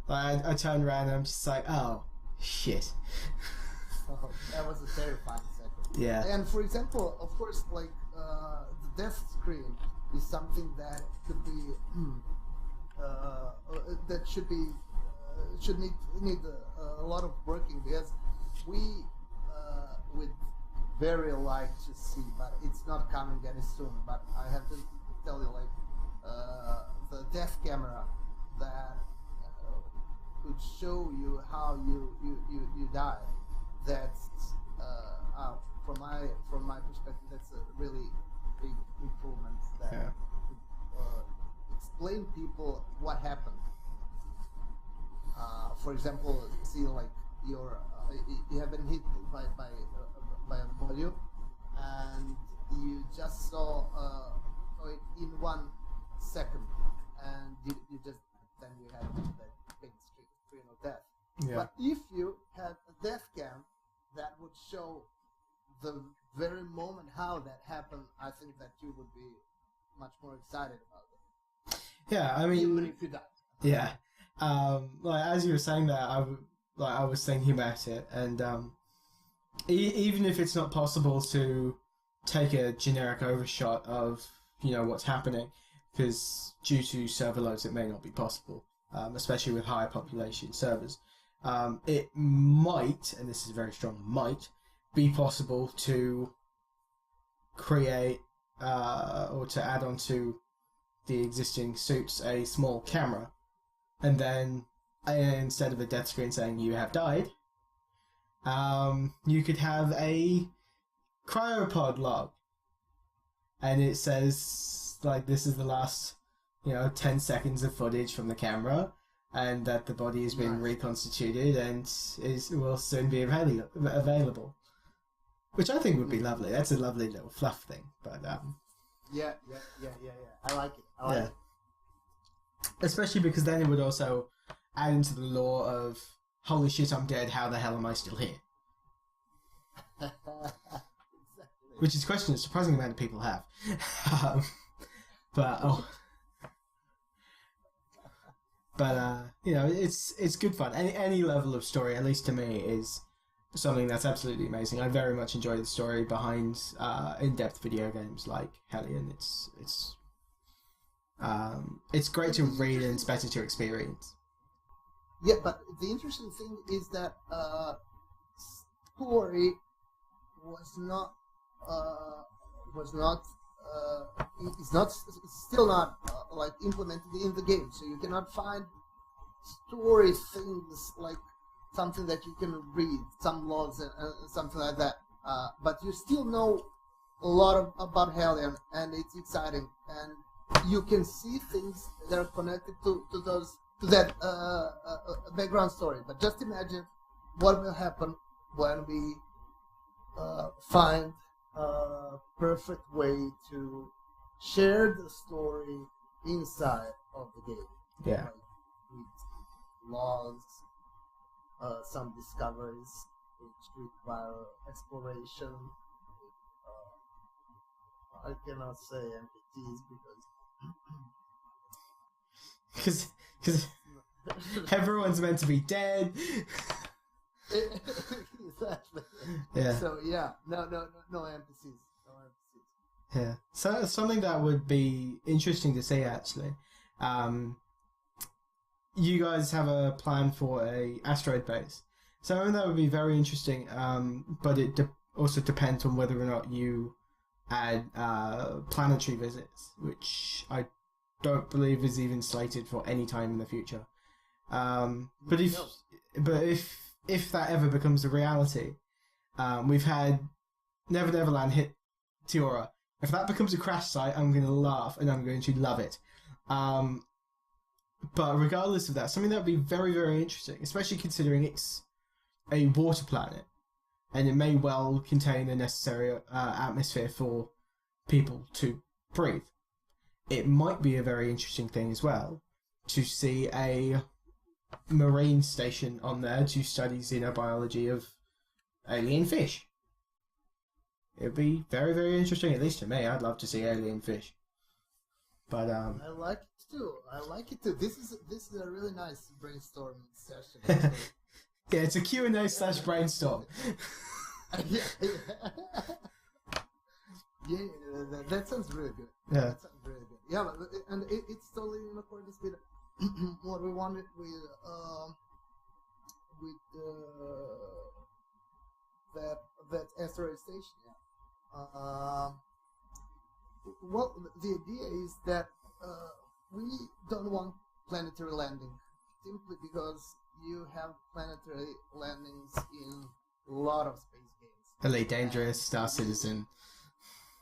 I turned around and I'm just like, oh shit. Oh, that was a terrifying second. Yeah. And for example, of course, like the death screen is something that could be that should need a lot of working, because we would very like to see, but it's not coming any soon. But I have to tell you, like the death camera that could show you how you die. That's from my perspective, that's a really big improvement that could explain people what happened. For example, see, like you have been hit by a module, and you just saw it in 1 second, and you just then you had that big screen of death. Yeah. But if you had a death cam that would show the very moment how that happened, I think that you would be much more excited about it. Yeah, I mean, even if you die. Yeah. Like as you were saying that, I was thinking about it, and even if it's not possible to take a generic overshot of what's happening, because due to server loads it may not be possible, especially with higher population servers. It might, and this is very strong, might be possible to create or to add onto the existing suits a small camera, and then instead of a death screen saying you have died, you could have a cryopod log, and it says like this is the last 10 seconds of footage from the camera, and that the body has been reconstituted and will soon be available, which I think would be lovely. That's a lovely little fluff thing, but yeah. I like it. I like it. Especially because then it would also add into the lore of holy shit, I'm dead. How the hell am I still here? which is a question that a surprising amount of people have. um, but you know, it's good fun. Any level of story, at least to me, is something that's absolutely amazing. I very much enjoy the story behind in-depth video games like Hellion. It's great to read and it's better to experience. Yeah, but the interesting thing is that story was not still not like implemented in the game. So you cannot find story things like something that you can read, some logs and something like that. But you still know a lot about Hellion, and it's exciting, and you can see things that are connected to that background story. But just imagine what will happen when we find a perfect way to share the story inside of the game. Yeah. Like with logs, some discoveries which require exploration. I cannot say NPTs because everyone's meant to be dead. Exactly. Yeah. So yeah, no NPCs. Yeah. So something that would be interesting to see actually. You guys have a plan for a asteroid base. So that would be very interesting. But it also depends on whether or not you add planetary visits, which I don't believe is even slated for any time in the future. But if that ever becomes a reality, we've had Neverland hit Tiora. If that becomes a crash site, I'm going to laugh and I'm going to love it. But regardless of that, something that would be very, very interesting, especially considering it's a water planet, and it may well contain the necessary atmosphere for people to breathe. It might be a very interesting thing as well to see a marine station on there to study xenobiology of alien fish. It would be very, very interesting, at least to me. I'd love to see alien fish. But I like it too. This is a really nice brainstorming session. Yeah, it's a Q&A / brainstorm. yeah, that sounds really good. Yeah. That sounds really good. Yeah, and it's totally in accordance with what we wanted with that asteroid station. Yeah. Well, the idea is that we don't want planetary landing simply because you have planetary landings in a lot of space games. Elite Dangerous, Star Citizen.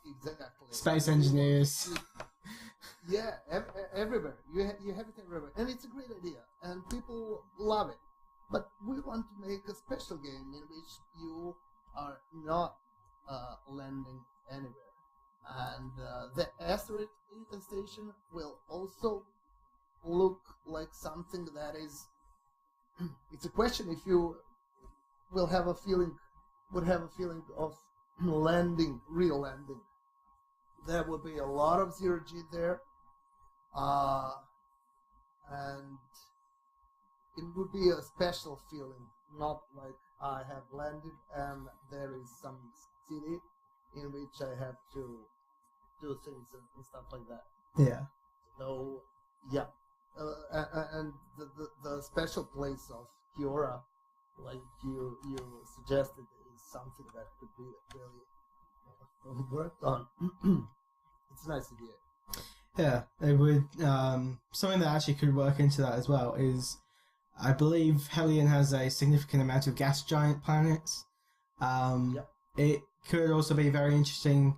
Exactly. Space Engineers. Yeah, everywhere. You have it everywhere. And it's a great idea. And people love it. But we want to make a special game in which you are not landing anywhere. And the asteroid station will also look like something that is... It's a question if you would have a feeling of landing, real landing. There will be a lot of zero-G there, and it would be a special feeling, not like I have landed and there is some city in which I have to do things and stuff like that. Yeah. So, yeah. And the special place of Tiora, like you suggested, is something that could be really worked on. It's a nice idea. Yeah, it would. Something that actually could work into that as well is, I believe Hellion has a significant amount of gas giant planets. Yep. It could also be very interesting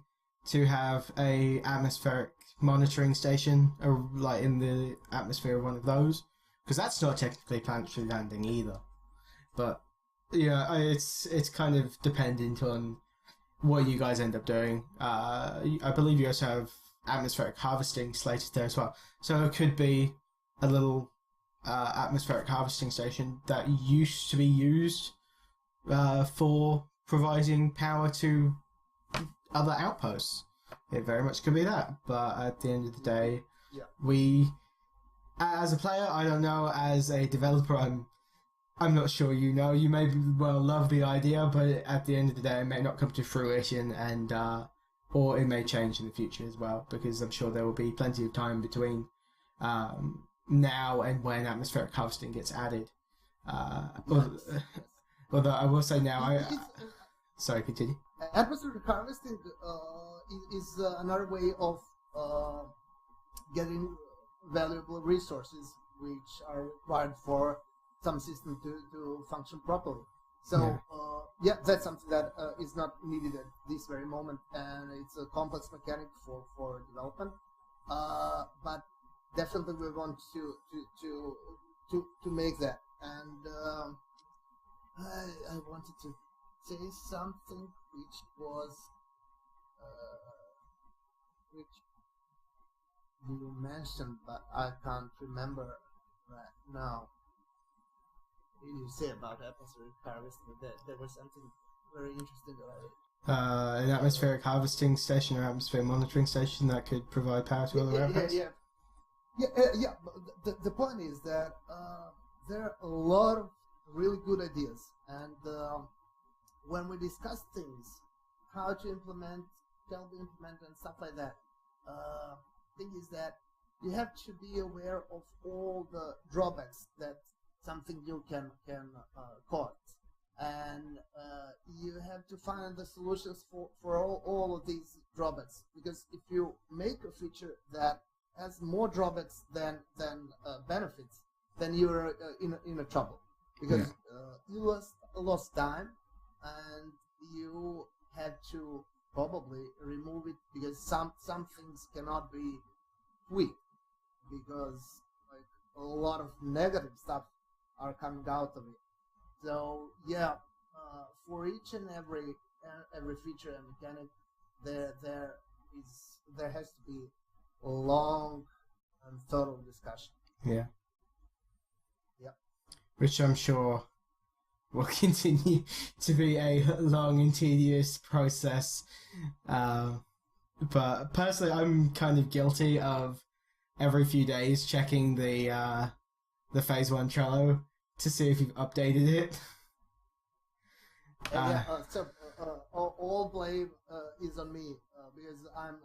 to have a atmospheric monitoring station, or like in the atmosphere of one of those, because that's not technically planetary landing either. But yeah, it's kind of dependent on what you guys end up doing. I believe you also have atmospheric harvesting slated there as well, so it could be a little atmospheric harvesting station that used to be used for providing power to other outposts. It very much could be that. But at the end of the day, Yeah. we, as a player, I don't know. As a developer, I'm not sure. You know, you may well love the idea, but at the end of the day, it may not come to fruition, and or it may change in the future as well, because I'm sure there will be plenty of time between now and when atmospheric harvesting gets added. Although I will say now, sorry, continue. Atmospheric harvesting is another way of getting valuable resources which are required for some system to function properly. So that's something that is not needed at this very moment, and it's a complex mechanic for development. But definitely we want to make that. And I wanted to say something which was which you mentioned, but I can't remember right now. What did you say about atmospheric harvesting? There was something very interesting about it. An atmospheric harvesting station or atmosphere monitoring station that could provide power to other outposts? Yeah. But the point is that there are a lot of really good ideas, and when we discuss things, how to implement, and stuff like that, thing is that you have to be aware of all the drawbacks that something new can cause, and you have to find the solutions for all of these drawbacks, because if you make a feature that has more drawbacks than benefits, then you're in a trouble, because you lost time, and you had to probably remove it, because some things cannot be tweaked, because like a lot of negative stuff are coming out of it. So for each and every feature and mechanic, there has to be a long and thorough discussion. Yeah. Yep. Which I'm sure will continue to be a long and tedious process. But personally, I'm kind of guilty of every few days checking the Phase 1 Trello to see if you've updated it. All blame is on me, because I'm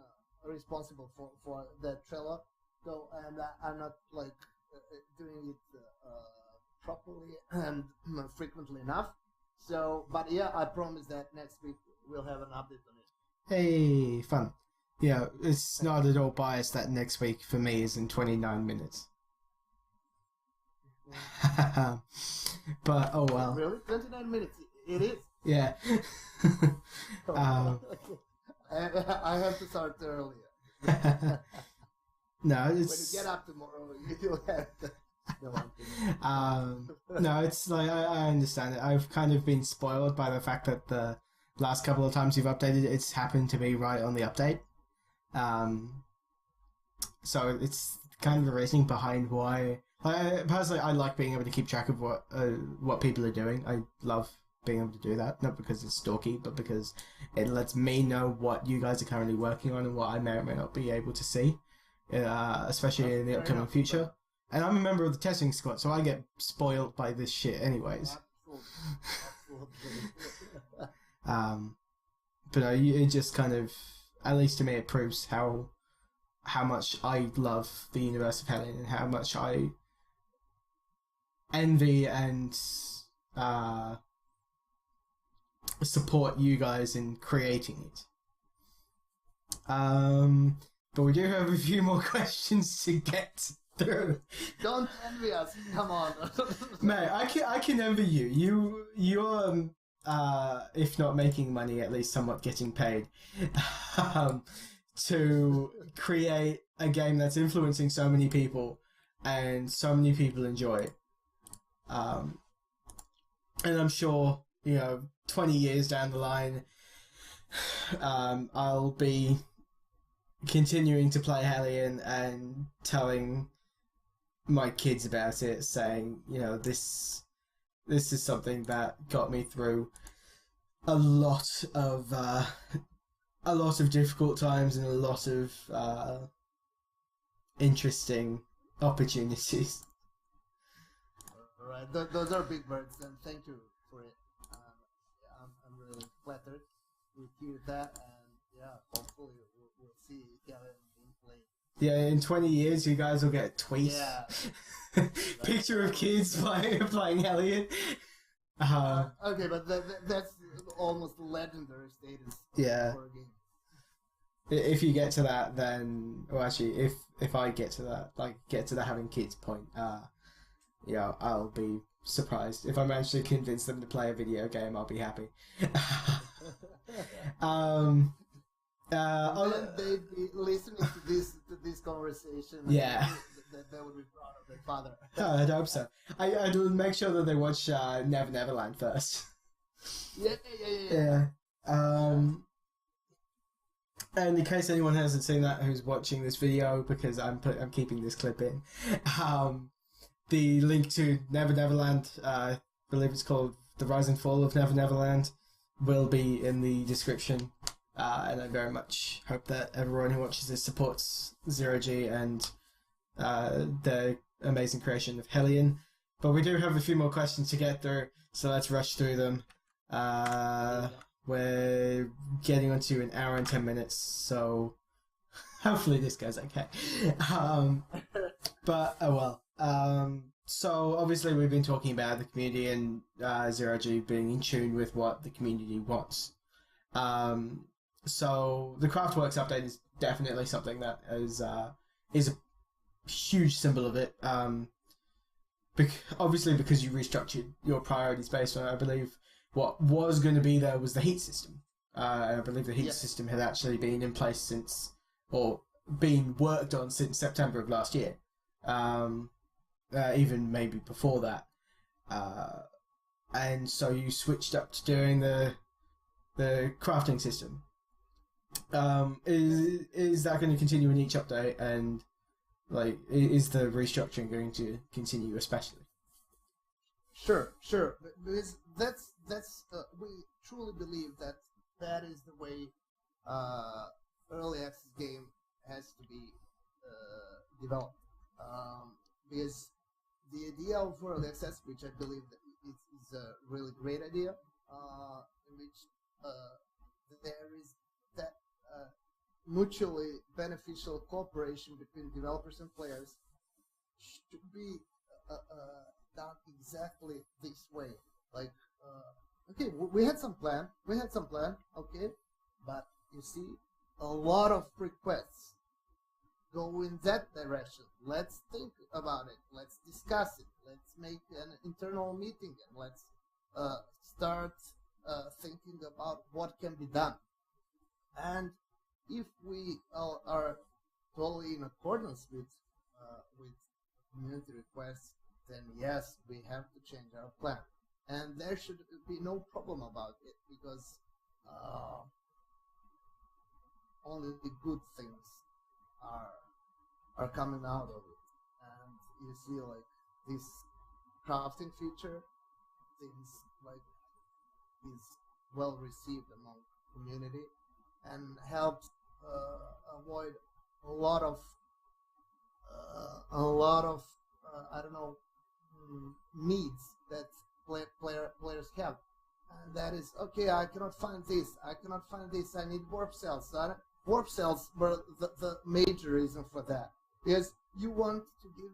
responsible for the Trello. So, and I'm not like doing it properly and frequently enough. So, but yeah, I promise that next week we'll have an update on it. Hey, fun. Yeah, it's not at all biased that next week for me is in 29 minutes. But oh well. Really? 29 minutes? It is? Yeah. I have to start earlier. No, When you it's get up tomorrow, you'll have to. No, no, it's like I understand it. I've kind of been spoiled by the fact that the last couple of times you've updated it, it's happened to be right on the update. So it's kind of the reasoning behind why. Personally, I like being able to keep track of what people are doing. I love being able to do that, not because it's stalky, but because it lets me know what you guys are currently working on and what I may or may not be able to see, especially in the upcoming future. And I'm a member of the testing squad, so I get spoiled by this shit anyways. But it just kind of, at least to me, it proves how much I love the universe of Hellion and how much I envy and support you guys in creating it. But we do have a few more questions to get through. Don't envy us. Come on. Mate, I can envy you. You're if not making money, at least somewhat getting paid to create a game that's influencing so many people and so many people enjoy it. And I'm sure, 20 years down the line, I'll be continuing to play Hellion and telling my kids about it, saying, this is something that got me through a lot of a lot of difficult times and a lot of interesting opportunities. All right, those are big words, and thank you for it. Yeah, I'm really flattered to hear that, and yeah, hopefully we'll see Hellion being played. Yeah, in 20 years, you guys will get tweets. Yeah. Picture of kids playing Hellion. Okay, but that's almost legendary status Yeah. for a game. If you get to that, then... Well, actually, if I get to that, like, get to the having kids point, yeah, I'll be surprised. If I manage to convince them to play a video game, I'll be happy. And then they'd be listening to this conversation. Yeah. They would be proud of their father. I'd hope so. I'd make sure that they watch Never Neverland first. Yeah. And in case anyone hasn't seen that who's watching this video, because I'm keeping this clip in, the link to Never Neverland, I believe it's called The Rise and Fall of Never Neverland, will be in the description. And I very much hope that everyone who watches this supports Zero G and the amazing creation of Hellion. But we do have a few more questions to get through, so let's rush through them. We're getting on to an hour and 10 minutes, so hopefully this goes okay. But, oh well. So obviously we've been talking about the community and Zero G being in tune with what the community wants. So the Craftworks update is definitely something that is a huge symbol of it. Obviously because you restructured your priorities based on, I believe, what was going to be there was the heat system. I believe the heat system had actually been in place since, or been worked on since September of last year. Even maybe before that. And so you switched up to doing the crafting system. Is that going to continue in each update, and like is the restructuring going to continue especially? Sure. Because that's we truly believe that is the way early access game has to be developed. Because the idea of early access, which I believe that is a really great idea, in which there is that mutually beneficial cooperation between developers and players, should be done exactly this way. Like, okay, we had some plan, okay, but you see, a lot of requests go in that direction. Let's think about it. Let's discuss it. Let's make an internal meeting and let's start thinking about what can be done. And if we are totally in accordance with community requests, then yes, we have to change our plan. And there should be no problem about it, because only the good things are coming out of it. And you see, like, this crafting feature is well received among community and helps avoid a lot of I don't know, needs that players have. And that is, okay, I cannot find this, I need warp cells. So warp cells were the major reason for that, because you want to give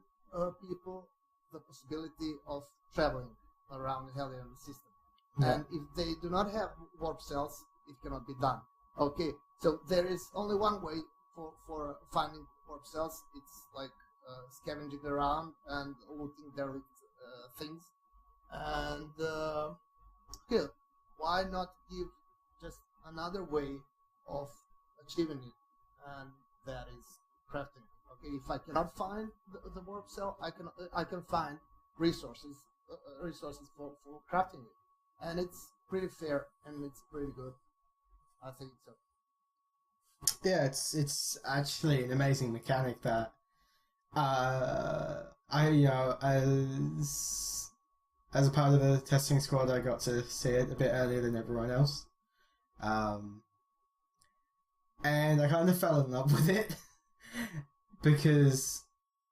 people the possibility of traveling around the Hellion system. Yeah. And if they do not have warp cells, it cannot be done. Okay, so there is only one way for finding warp cells. It's like scavenging around and looting derelict things. And okay, why not give just another way of achieving it? And that is crafting. Okay, if I cannot find the warp cell, I can find resources for crafting it, and it's pretty fair and it's pretty good. I think so. Yeah, it's actually an amazing mechanic that as a part of the testing squad, I got to see it a bit earlier than everyone else. and I kind of fell in love with it because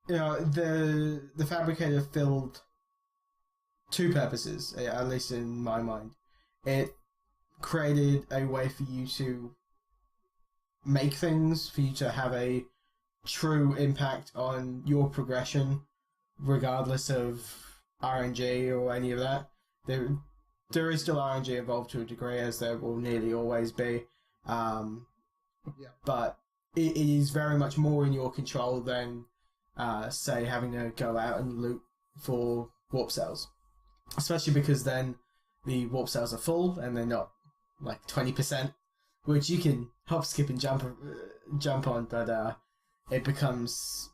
the Fabricator filled two purposes, at least in my mind. It created a way for you to make things, for you to have a true impact on your progression, regardless of RNG or any of that. There is still RNG involved to a degree, as there will nearly always be. But it is very much more in your control than, say, having to go out and loot for warp cells. Especially because then the warp cells are full and they're not like 20%, which you can hop, skip, and jump on, but it becomes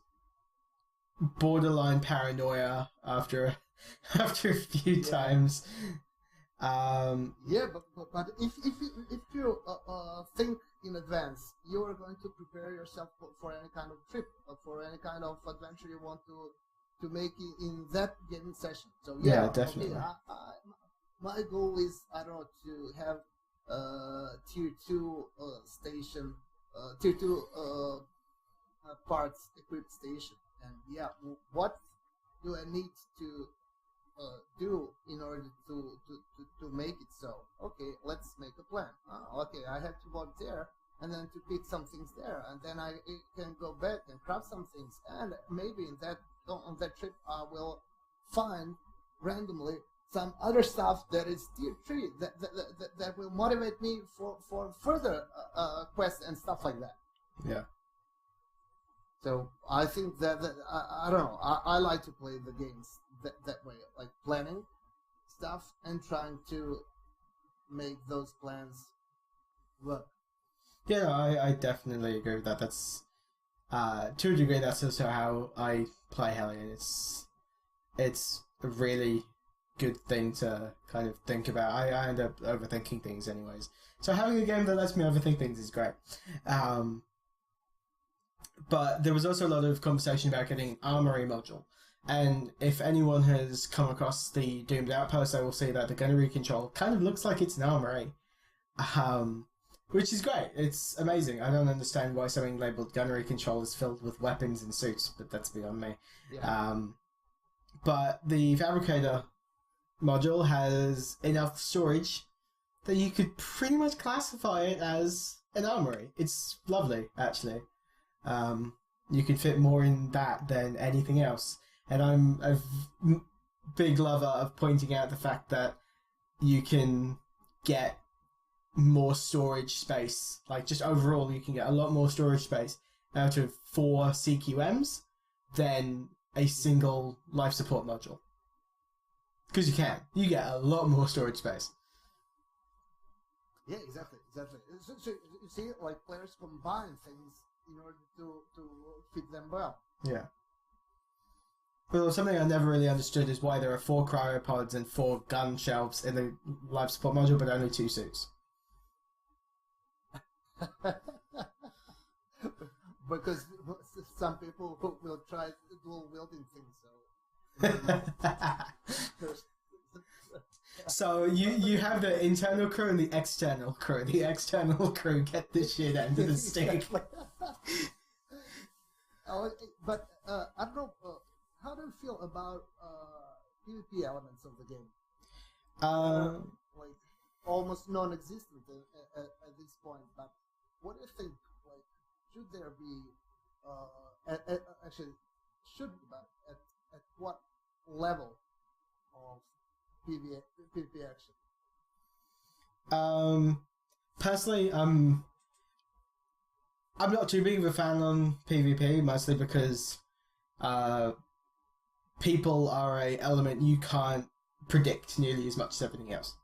borderline paranoia after a few times. But if you think in advance, you are going to prepare yourself for any kind of trip, for any kind of adventure you want to make in that gaming session. So yeah, definitely. Okay, my goal is, I don't know, to have tier 2 station, tier 2 parts equipped station, and what do I need to do in order to make it so? Okay, let's make a plan. Okay, I have to go there and then to pick some things there, and then I can go back and craft some things, and maybe on that trip I will find randomly some other stuff that is tier 3 that will motivate me for further quests and stuff like that. Yeah. So I think that I don't know. I like to play the games that way, like planning stuff and trying to make those plans work. Yeah, I definitely agree with that. That's to a degree, that's also how I play Hellion. It's a really good thing to kind of think about. I end up overthinking things anyways. So having a game that lets me overthink things is great. But there was also a lot of conversation about getting an armory module. And if anyone has come across the Doomed Outpost, they will see that the gunnery control kind of looks like it's an armory. Which is great. It's amazing. I don't understand why something labelled gunnery control is filled with weapons and suits, but that's beyond me. Yeah. But the Fabricator module has enough storage that you could pretty much classify it as an armory. It's lovely, actually. You could fit more in that than anything else. And I'm a big lover of pointing out the fact that you can get more storage space. Like, just overall, you can get a lot more storage space out of 4 CQMs than a single life support module. Because you can. You get a lot more storage space. Yeah, exactly. So you see, like, players combine things in order to fit them well. Yeah. Well, something I never really understood is why there are 4 cryopods and 4 gun shelves in the life support module, but only 2 suits. Because some people will try dual wielding things, so... So you have the internal crew and the external crew. The external crew get the shit end of the stick. But I don't know. How do you feel about PvP elements of the game? Like almost non-existent at this point. But what do you think? Like, should there be? Actually, should be, but at what level of PvP action? Personally, I'm not too big of a fan on PvP, mostly because people are a element you can't predict nearly as much as everything else.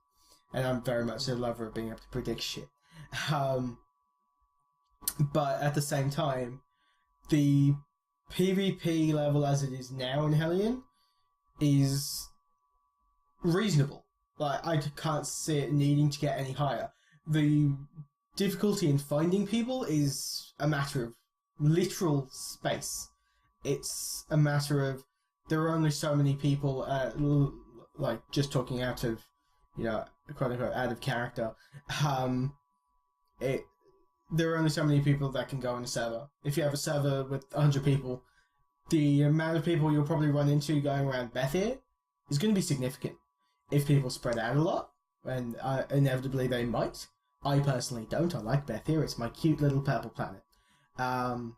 And I'm very much a lover of being able to predict shit. But at the same time, the PvP level as it is now in Hellion is reasonable. Like, I can't see it needing to get any higher. The difficulty in finding people is a matter of literal space. It's a matter of there are only so many people, like, just talking out of, quote unquote, out of character. there are only so many people that can go on a server. If you have a server with 100 people, the amount of people you'll probably run into going around Bethir is going to be significant. If people spread out a lot, and inevitably they might. I personally don't. I like Bethir. It's my cute little purple planet. And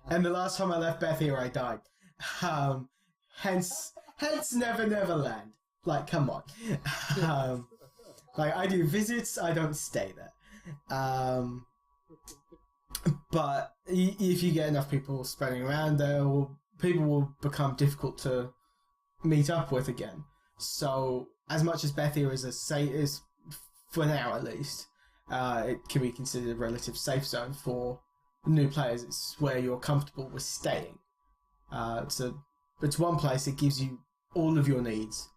the last time I left Bethir, I died. Hence, Never Never Land. Like, come on. Like, I do visits, I don't stay there. But if you get enough people spreading around, people will become difficult to meet up with again. So, as much as Bethia is for now at least, it can be considered a relative safe zone for new players. It's where you're comfortable with staying. It's one place that gives you all of your needs,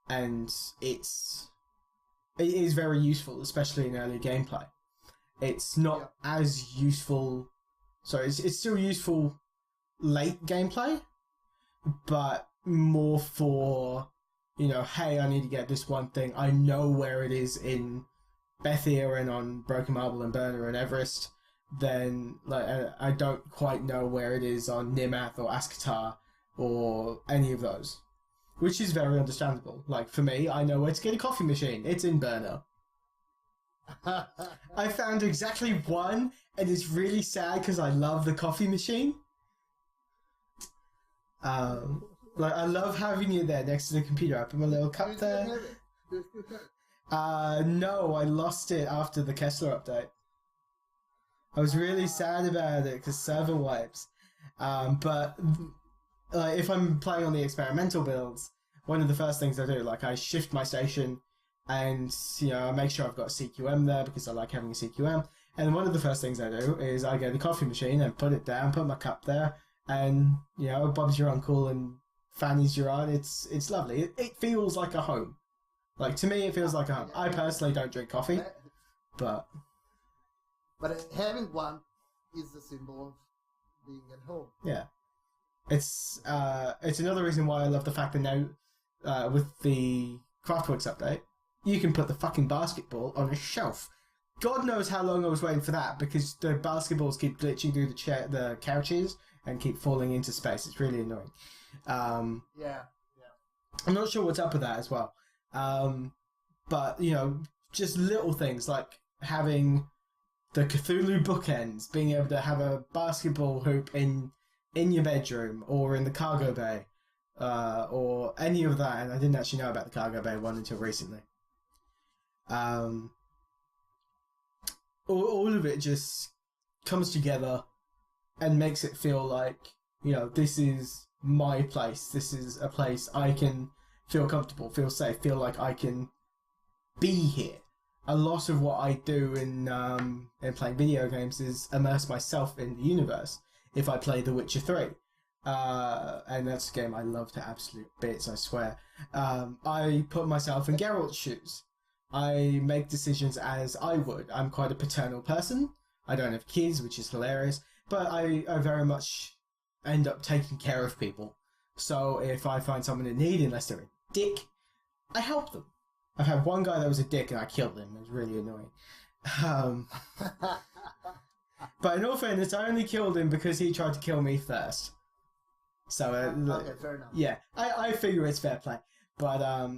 and it is very useful, especially in early gameplay. It's not as useful. So it's still useful late gameplay, but more for, you know, hey, I need to get this one thing. I know where it is in Bethia and on Broken Marble and Burner and Everest. Then, like, I don't quite know where it is on Nimath or Ascatar or any of those, which is very understandable. Like, for me, I know where to get a coffee machine. It's in Burner. I found exactly one, and it's really sad because I love the coffee machine. Like, I love having it there next to the computer. I put my little cup there. No, I lost it after the Kessler update. I was really sad about it because server wipes. But like, if I'm playing on the experimental builds, one of the first things I do, like, I shift my station and, you know, I make sure I've got a CQM there because I like having a CQM. And one of the first things I do is I get the coffee machine and put it down, put my cup there, and, you know, Bob's your uncle and Fanny's your aunt. It's lovely. It feels like a home. Like, to me, it feels like a home. I personally don't drink coffee, but having one is a symbol of being at home. Yeah. It's another reason why I love the fact that now, with the Craftworks update, you can put the fucking basketball on a shelf. God knows how long I was waiting for that, because the basketballs keep glitching through the couches and keep falling into space. It's really annoying. Yeah. I'm not sure what's up with that as well. But, you know, just little things like having the Cthulhu bookends, being able to have a basketball hoop in your bedroom or in the cargo bay, or any of that. And I didn't actually know about the cargo bay one until recently. All of it just comes together and makes it feel like, you know, this is my place. This is a place I can feel comfortable, feel safe, feel like I can be here. A lot of what I do in playing video games is immerse myself in the universe. If I play The Witcher 3, and that's a game I love to absolute bits, I swear, I put myself in Geralt's shoes. I make decisions as I would. I'm quite a paternal person. I don't have kids, which is hilarious, but I very much end up taking care of people. So if I find someone in need, unless they're a dick, I help them. I've had one guy that was a dick and I killed him. It was really annoying. But in all fairness, I only killed him because he tried to kill me first. So, okay, fair enough. Yeah, I figure it's fair play. But,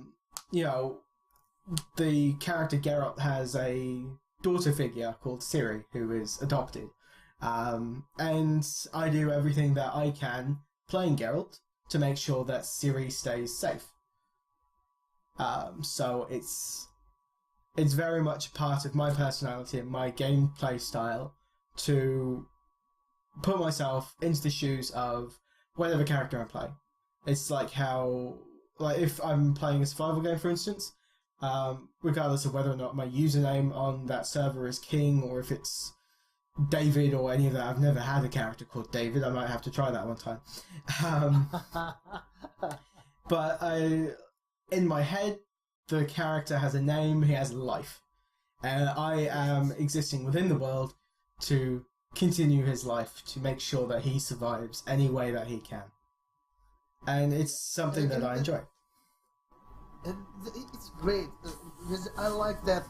you know, the character Geralt has a daughter figure called Ciri, who is adopted. And I do everything that I can playing Geralt to make sure that Ciri stays safe. So it's very much part of my personality and my gameplay style to put myself into the shoes of whatever character I'm playing. It's like how, like, if I'm playing a survival game, for instance, regardless of whether or not my username on that server is King or if it's David or any of that. I've never had a character called David. I might have to try that one time. But in my head, the character has a name, he has a life. And I am existing within the world to continue his life, to make sure that he survives any way that he can. And it's something that I enjoy. And it's great because I like that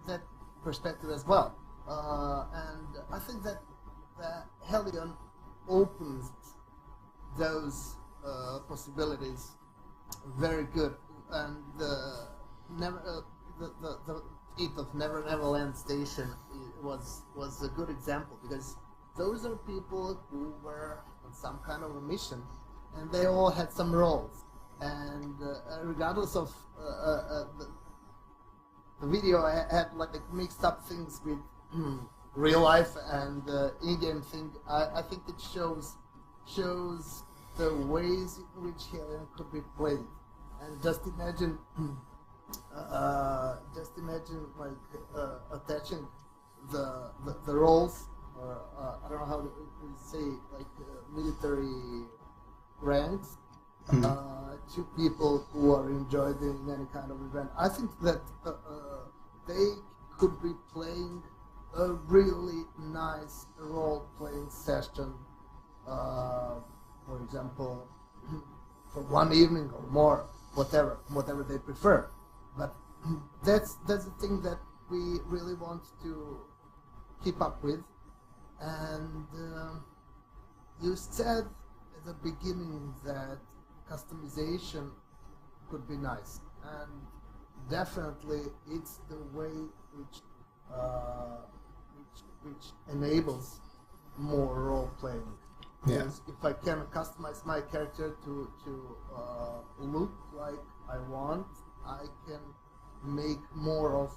that perspective as well. And I think that Hellion opens those possibilities very good, and the Eat of Neverland Station was a good example, because those are people who were on some kind of a mission, and they all had some roles, and regardless of the video had like mixed up things with real life and in-game thing. I think it shows the ways in which Hellion could be played, and just imagine like attaching the roles, or I don't know how to say, like military ranks, to people who are enjoyed in any kind of event. I think that they could be playing a really nice role-playing session, for example, for one evening or more, whatever they prefer. But that's the thing that we really want to keep up with. And you said at the beginning that customization could be nice, and definitely it's the way which enables more role playing. Yeah. Because if I can customize my character to look like I want, I can make more of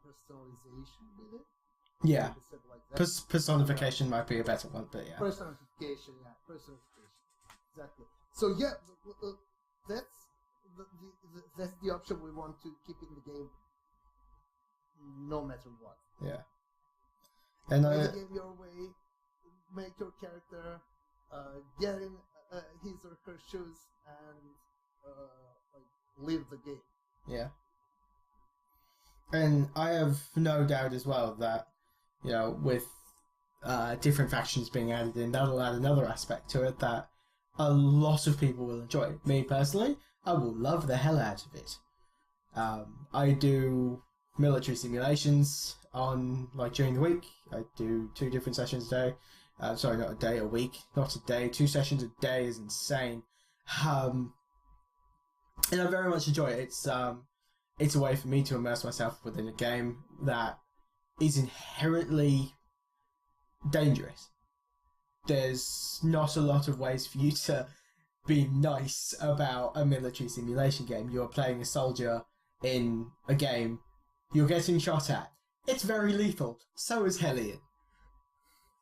personalization with it. Yeah. Is it like that? Personification might be a better one, but yeah. Personification. Exactly. So yeah, that's the option we want to keep in the game, no matter what. Yeah. And Play the game your way, make your character get in his or her shoes, and like live the game. yeah. And I have no doubt as well that, with different factions being added in, that'll add another aspect to it that a lot of people will enjoy. Me personally, I will love the hell out of it. I do military simulations during the week. I do 2 different sessions a day. Sorry, not a day, a week. Not a day. 2 sessions a day is insane. And I very much enjoy it. It's a way for me to immerse myself within a game that is inherently dangerous. There's not a lot of ways for you to be nice about a military simulation game. You're playing a soldier in a game. You're getting shot at. It's very lethal. So is Hellion.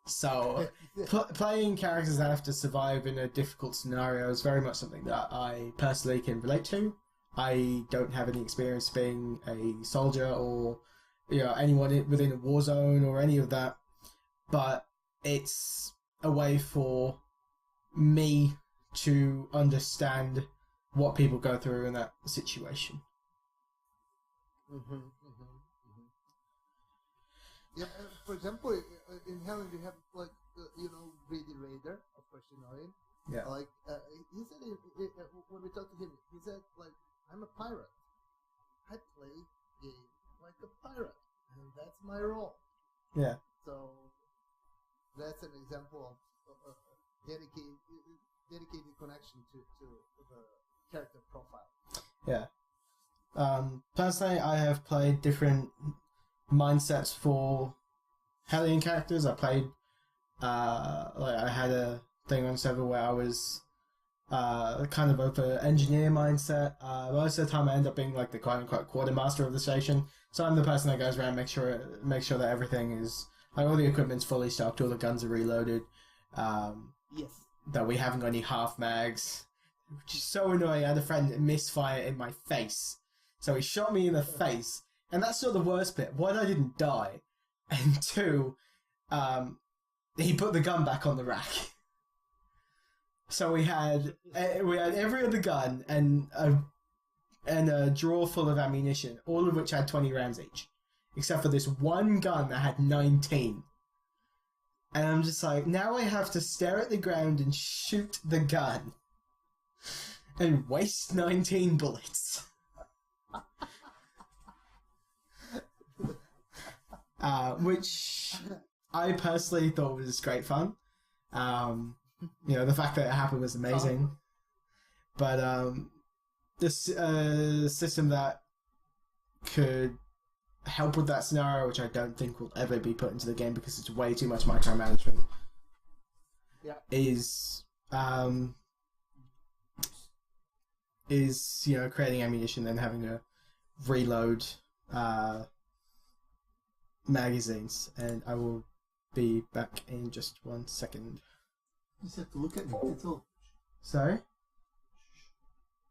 So, playing characters that have to survive in a difficult scenario is very much something that I personally can relate to. I don't have any experience being a soldier or anyone within a war zone or any of that, but it's a way for me to understand what people go through in that situation. Yeah, for example, in Hellion we have Greedy Raider, of course you know him. Yeah. Like he said when we talked to him, he said like, I'm a pirate. I play game like a pirate, and that's my role. Yeah. So that's an example of dedicated connection to the character profile. Yeah. Personally, I have played different mindsets for Hellion characters. I played, I had a thing on server where I was kind of an engineer mindset. Most of the time I end up being like the quote-unquote quartermaster of the station. So I'm the person that goes around, make sure that everything is, like, all the equipment's fully stocked, all the guns are reloaded. Yes. That we haven't got any half mags, which is so annoying. I had a friend misfire in my face. So he shot me in the face, and that's not the worst bit. One, I didn't die, and 2, he put the gun back on the rack. So we had every other gun and a drawer full of ammunition, all of which had 20 rounds each, except for this one gun that had 19. And I'm just like, now I have to stare at the ground and shoot the gun and waste 19 bullets. which I personally thought was great fun. The fact that it happened was amazing. But this system that could help with that scenario, which I don't think will ever be put into the game because it's way too much micromanagement, is creating ammunition and having to reload magazines. And I will be back in just 1 second. You just have to look at me. It's all. Sorry?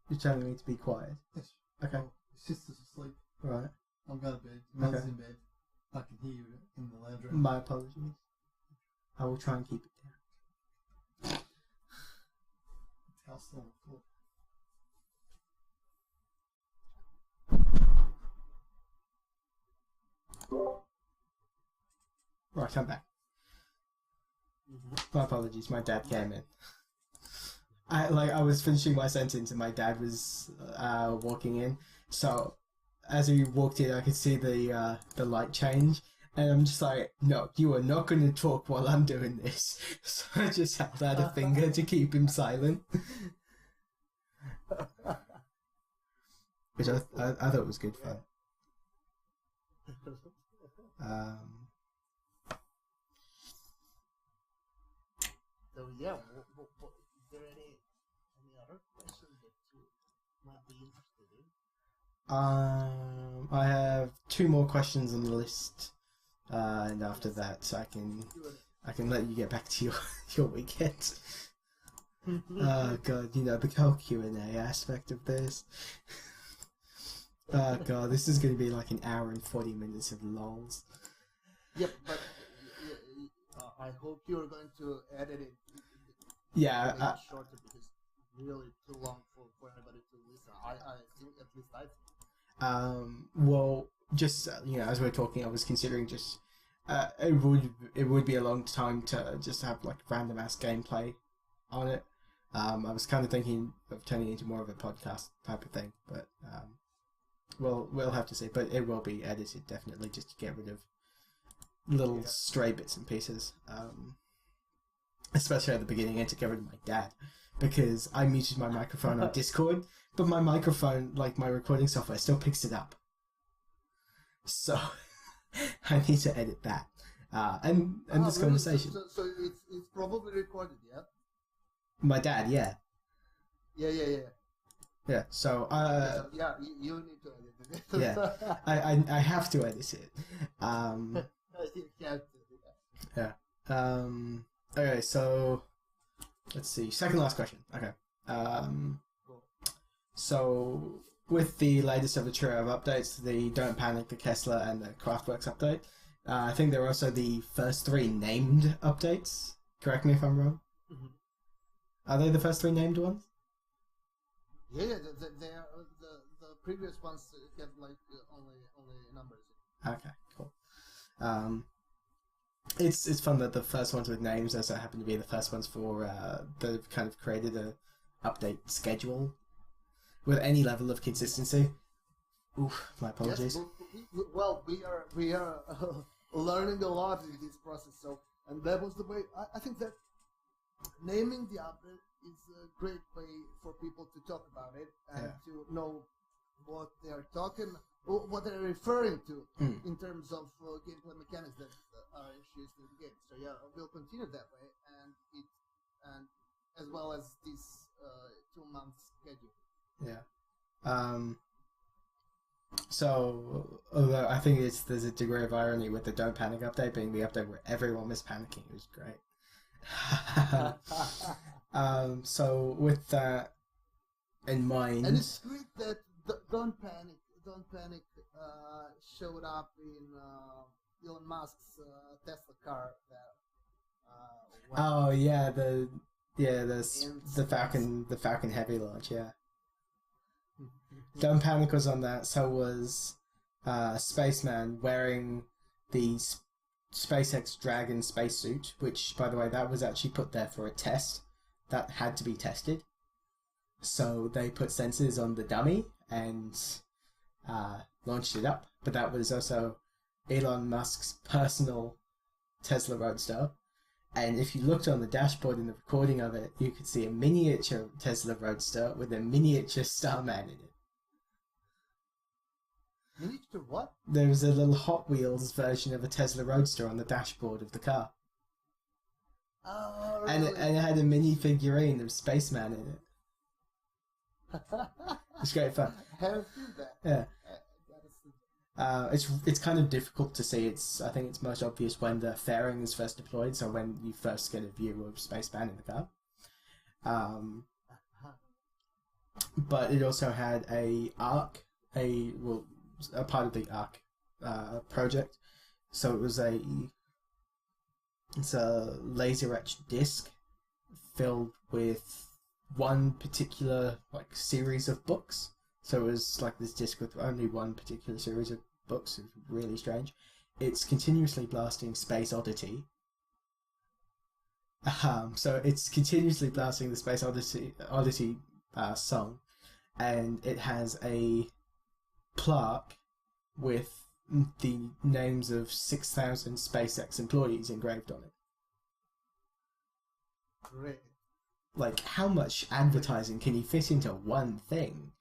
You're telling me to be quiet? Yes. Okay. His sister's asleep. Right. I'm going to bed. Mother's Okay. in bed. I can hear you in the lounge room. My apologies. I will try and keep it down. House on the floor. Right, I'm back. My apologies, my dad came in. I was finishing my sentence and my dad was walking in. So as he walked in, I could see the light change, and I'm just like, no, you are not going to talk while I'm doing this. So I just held out a finger to keep him silent, which I thought was good fun. So yeah, is there any other questions that you might be interested in? I have 2 more questions on the list, and after that, I can let you get back to your weekend. Oh god, the whole Q&A aspect of this. Oh god, this is going to be like an hour and 40 minutes of lols. Yep, but I hope you're going to edit it. Yeah, make it shorter because it's really too long for anybody to listen. I think at least I think. Well, just as we're talking, I was considering just it would be a long time to just have like random ass gameplay on it. I was kind of thinking of turning it into more of a podcast type of thing, but we'll have to see. But it will be edited definitely, just to get rid of little stray bits and pieces, especially at the beginning, and to get rid of my dad, because I muted my microphone on Discord, but my microphone, like my recording software, still picks it up. So I need to edit that and this really? conversation. So it's probably recorded, yeah. My dad, yeah. Yeah. So you need to edit it. yeah, I have to edit it. You have to. Yeah. Okay, so let's see. Second last question. Okay. Cool. So with the latest of a trio of updates, the Don't Panic, the Kessler, and the Craftworks update, I think there are also the first 3 named updates. Correct me if I'm wrong. Mm-hmm. Are they the first 3 named ones? Yeah. The previous ones have like only numbers. Okay, cool. It's fun that the first ones with names also happen to be the first ones for that kind of created a update schedule with any level of consistency. Oof, my apologies. Yes, we are learning a lot in this process. So, and that was the way. I think that naming the update is a great way for people to talk about it and to know what they are talking, what they're referring to in terms of gameplay mechanics that are introduced in the game. So yeah, we'll continue that way, and as well as this 2-month schedule. Yeah. So, although I think there's a degree of irony with the Don't Panic update being the update where everyone was panicking. It was great. So with that in mind, and it's great that Don't Panic showed up in Elon Musk's Tesla car. Oh yeah, the Falcon Heavy launch. Yeah, Don't Panic was on that. So was Spaceman wearing the SpaceX Dragon spacesuit, which, by the way, that was actually put there for a test that had to be tested. So they put sensors on the dummy and launched it up. But that was also Elon Musk's personal Tesla Roadster. And if you looked on the dashboard in the recording of it, you could see a miniature Tesla Roadster with a miniature Starman in it. Miniature what? There was a little Hot Wheels version of a Tesla Roadster on the dashboard of the car. Oh, And really? it had a mini figurine of Spaceman in it. It's great fun. I haven't seen that. Yeah. That is- It's kind of difficult to see. I think it's most obvious when the fairing is first deployed, so when you first get a view of Spaceman in the car. But it also had a Arc, a part of the Arc project. So it's a laser etched disc filled with one particular series of books. So it was like this disc with only one particular series of books. It's really strange. It's continuously blasting Space Oddity. So it's continuously blasting the Space Oddity song, and it has a plaque with the names of 6,000 SpaceX employees engraved on it. Great. Like, how much advertising can you fit into one thing?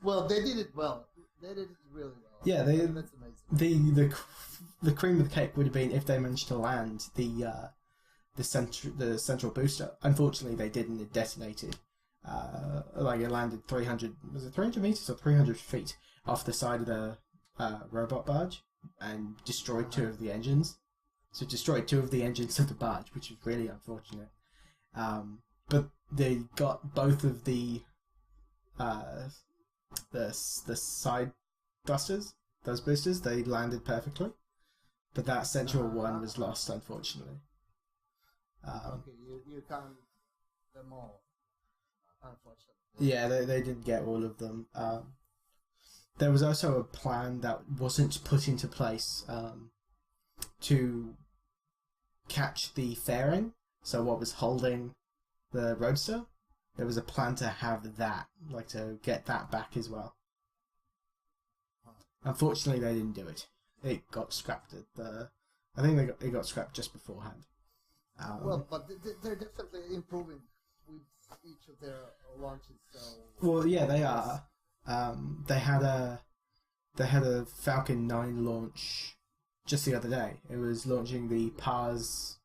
Well, they did it well. They did it really well. Yeah, that's amazing. The cream of the cake would have been if they managed to land the central booster. Unfortunately, they didn't. It detonated. It landed 300 meters or 300 feet off the side of the robot barge and destroyed two of the engines. So it destroyed two of the engines of the barge, which is really unfortunate. But they got both of the side thrusters, those boosters. They landed perfectly, but that central one was lost, unfortunately. Okay, you count them all, unfortunately. Yeah, they didn't get all of them. There was also a plan that wasn't put into place to catch the fairing, so what was holding the Roadster. There was a plan to have that, to get that back as well. Unfortunately, they didn't do it. It got scrapped I think it got scrapped just beforehand. Well, but they're definitely improving with each of their launches. So. Well, yeah, they are. They had a Falcon 9 launch just the other day. It was launching the Pars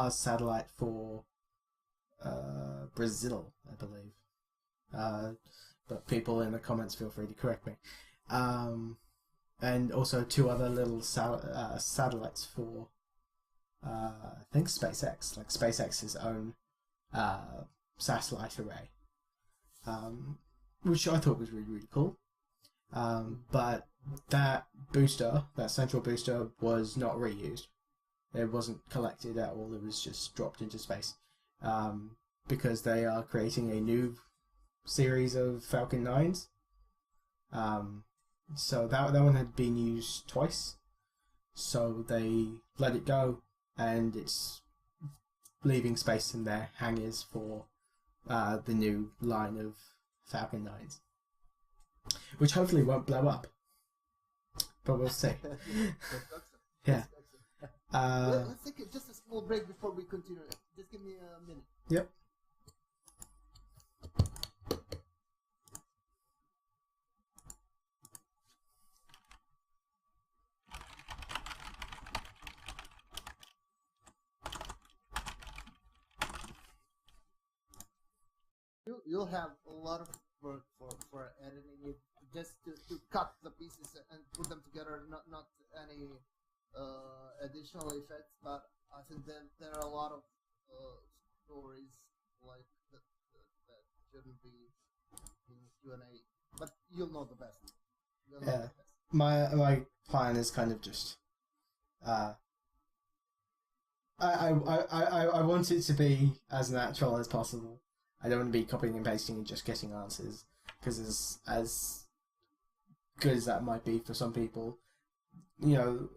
satellite for Brazil, I believe. But people in the comments feel free to correct me. And also two other little satellites for I think SpaceX, like SpaceX's own satellite array, which I thought was really, really cool. But that central booster, was not reused. It wasn't collected at all. It was just dropped into space because they are creating a new series of Falcon 9s. So that one had been used twice. So they let it go, and it's leaving space in their hangars for the new line of Falcon 9s, which hopefully won't blow up, but we'll see. Yeah. Let's take just a small break before we continue. Just give me a minute. Yep. You'll have a lot of work for editing it, just to cut the pieces and put them together. Not any additional effects, but I think that there are a lot of stories like that shouldn't be in Q&A. But you'll know the best. You'll know the best. My plan is kind of just I want it to be as natural as possible. I don't want to be copying and pasting and just getting answers, because as good as that might be for some people, a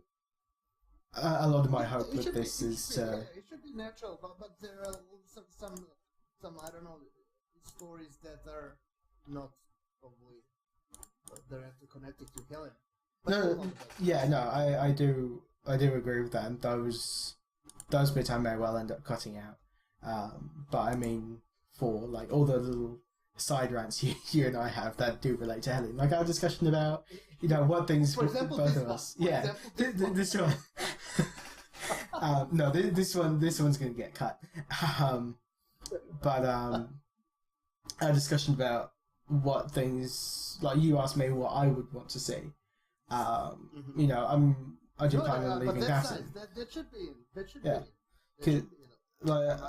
lot of my hope with this is it should be natural, but there are some I don't know, stories that are not probably directly connected to Hellion. No, yeah, no, I do agree with that, and those bits I may well end up cutting out. But I mean, for like all the little side rants you and I have that do relate to Hellion, like our discussion about what things For example, both this of one. us, For yeah, example, this one. No, this one's gonna get cut. But our discussion about what things, like you asked me what I would want to see. I do plan on leaving but that that's in. nice. That should be in. That should Yeah. be in. Like,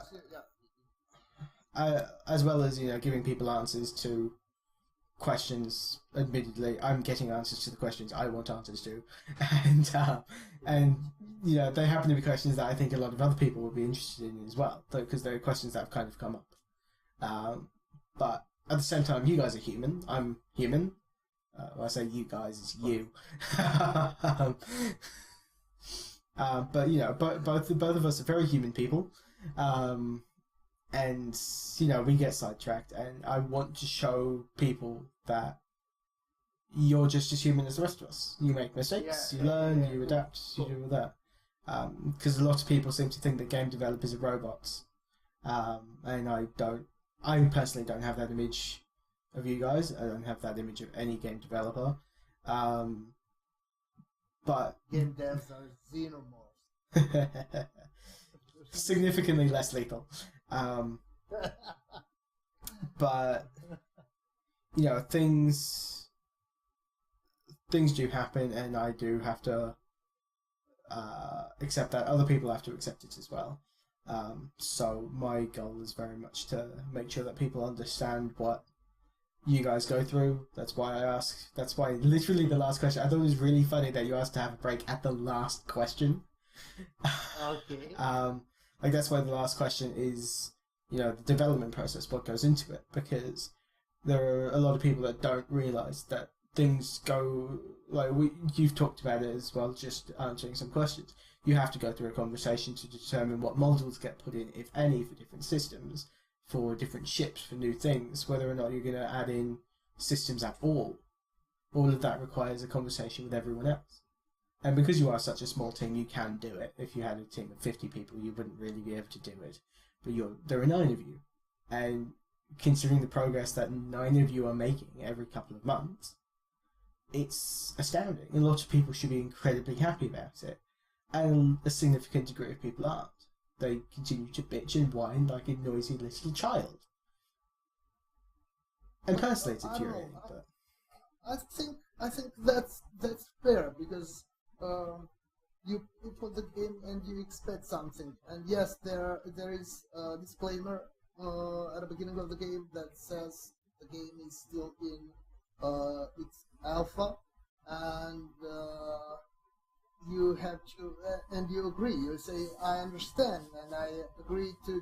Yeah. as well as giving people answers to questions. Admittedly, I'm getting answers to the questions I want answers to, and they happen to be questions that I think a lot of other people would be interested in as well, because they're questions that have kind of come up. But at the same time, you guys are human. I'm human. When I say you guys, it's you. But both of us are very human people. And we get sidetracked, and I want to show people that you're just as human as the rest of us. You make mistakes, you learn, you adapt, you do all that. Because a lot of people seem to think that game developers are robots, and I personally don't have that image of you guys. I don't have that image of any game developer. But game devs are xenomorphs. Significantly less lethal. But things do happen, and I do have to accept that. Other people have to accept it as well. So my goal is very much to make sure that people understand what you guys go through. That's why I ask. That's why literally the last question. I thought it was really funny that you asked to have a break at the last question. Okay. Like that's why the last question is, the development process, what goes into it, because there are a lot of people that don't realise that things go like you've talked about it as well, just answering some questions. You have to go through a conversation to determine what modules get put in, if any, for different systems, for different ships, for new things, whether or not you're going to add in systems at all. All of that requires a conversation with everyone else. And because you are such a small team, you can do it. If you had a team of 50 people, you wouldn't really be able to do it. But there are 9 of you. And considering the progress that 9 of you are making every couple of months, it's astounding. A lot of people should be incredibly happy about it. And a significant degree of people aren't. They continue to bitch and whine like a noisy little child. And personally, it's infuriating. But I think that's fair, because you put the game and you expect something, and yes, there is a disclaimer at the beginning of the game that says the game is still in its alpha, and you have to and you agree. You say, I understand, and I agree to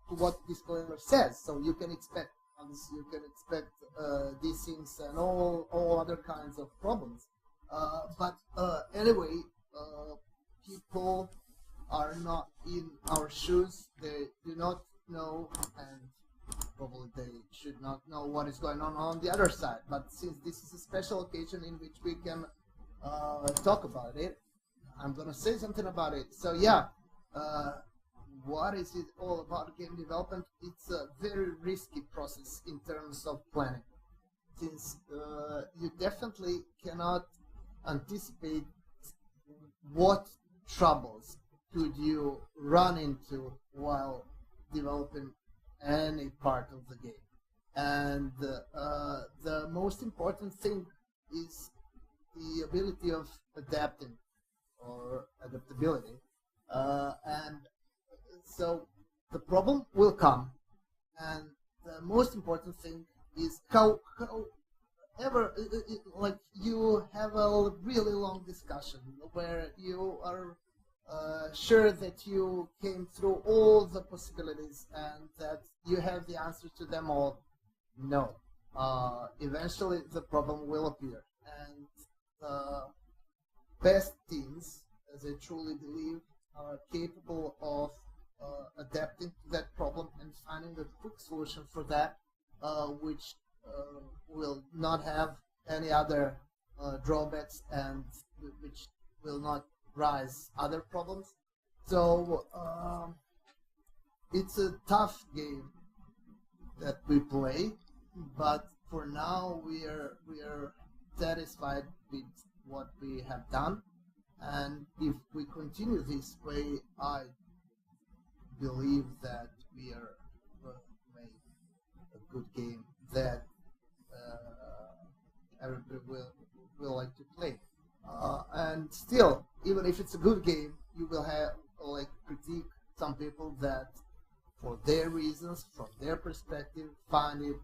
what disclaimer says. So you can expect these things and all other kinds of problems. But anyway, people are not in our shoes. They do not know, and probably they should not know what is going on the other side. But since this is a special occasion in which we can talk about it, I'm gonna say something about it. So yeah, what is it all about game development? It's a very risky process in terms of planning, since you definitely cannot anticipate what troubles could you run into while developing any part of the game. And the most important thing is the ability of adapting, or adaptability. And so the problem will come, and the most important thing is like you have a really long discussion where you are sure that you came through all the possibilities and that you have the answer to them all. No. Eventually the problem will appear, and the best teams, as I truly believe, are capable of adapting to that problem and finding a quick solution for that, which will not have any other drawbacks, and which will not rise other problems. So it's a tough game that we play, but for now we are satisfied with what we have done, and if we continue this way, I believe that we are going to make a good game that everybody will like to play. And still, even if it's a good game, you will have like critique some people that, for their reasons, from their perspective, find it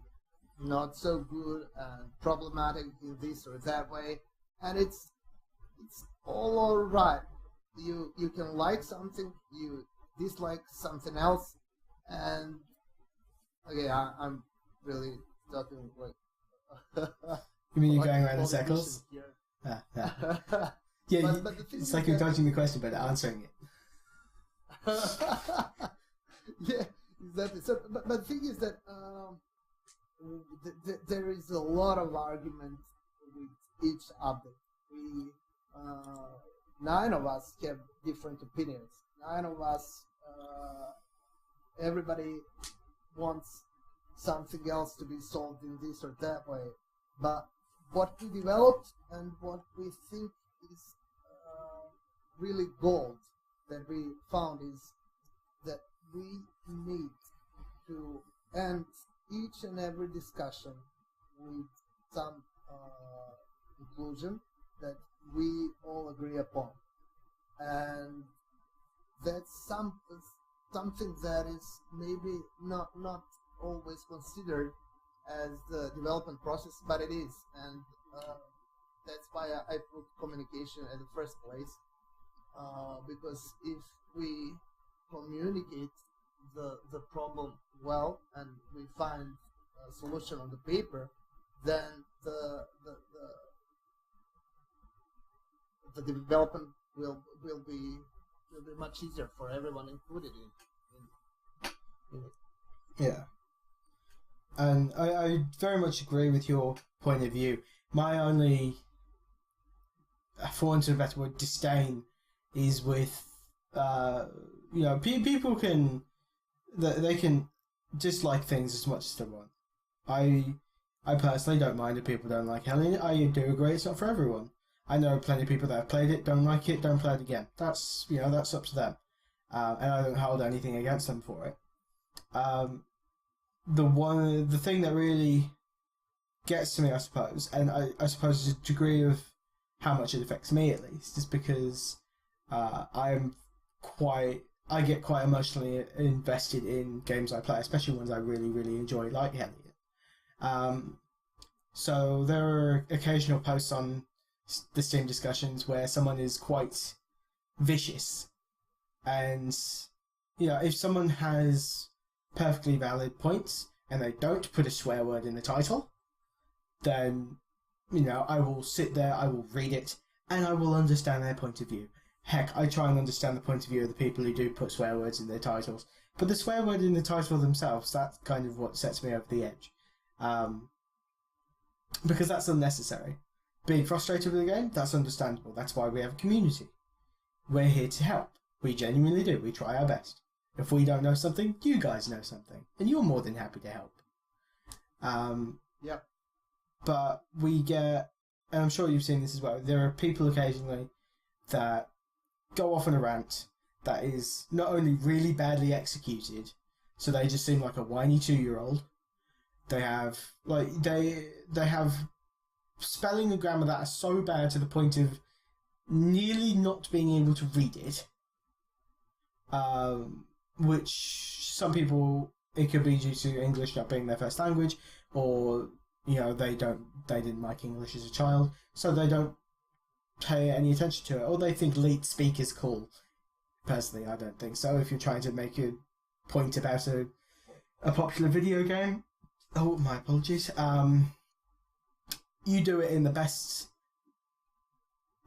not so good and problematic in this or that way. And it's all alright. You can like something, you dislike something else, and okay, I'm really talking like. You mean you're like going around in politician circles? here. Yeah. Yeah, But the thing it's is like you're that- dodging the question but answering it. Yeah, exactly. So, but the thing is that there is a lot of argument with each update. We 9 of us have different opinions. 9 of us, everybody wants something else to be solved in this or that way. But what we developed and what we think is really gold that we found is that we need to end each and every discussion with some conclusion that we all agree upon, and that's something that is maybe not always considered as the development process, but it is, and that's why I put communication at the first place, because if we communicate the problem well and we find a solution on the paper, then the development will be much easier for everyone included in it. Yeah. And I very much agree with your point of view. My only, for want of a better word, disdain is with, people can, they can dislike things as much as they want. I personally don't mind if people don't like Hellion. I do agree it's not for everyone. I know plenty of people that have played it, don't like it, don't play it again. That's up to them. And I don't hold anything against them for it. The thing that really gets to me, I suppose, and I suppose is a degree of how much it affects me at least, is because I get quite emotionally invested in games I play, especially ones I really, really enjoy, like Hellion. So there are occasional posts on the Steam discussions where someone is quite vicious, and if someone has perfectly valid points and they don't put a swear word in the title, then I will sit there, I will read it, and I will understand their point of view. Heck, I try and understand the point of view of the people who do put swear words in their titles, but the swear word in the title themselves, that's kind of what sets me over the edge, because that's unnecessary. Being frustrated with the game, that's understandable. That's why we have a community. We're here to help. We genuinely do. We try our best. If we don't know something, you guys know something, and you're more than happy to help. Yeah. But we get, and I'm sure you've seen this as well, there are people occasionally that go off on a rant that is not only really badly executed, so they just seem like a whiny 2-year-old. They have they have spelling and grammar that are so bad to the point of nearly not being able to read it. Which some people, it could be due to English not being their first language, or they didn't like English as a child, so they don't pay any attention to it, or they think leet speak is cool. Personally, I don't think so. If you're trying to make a point about a popular video game, oh, my apologies, you do it in the best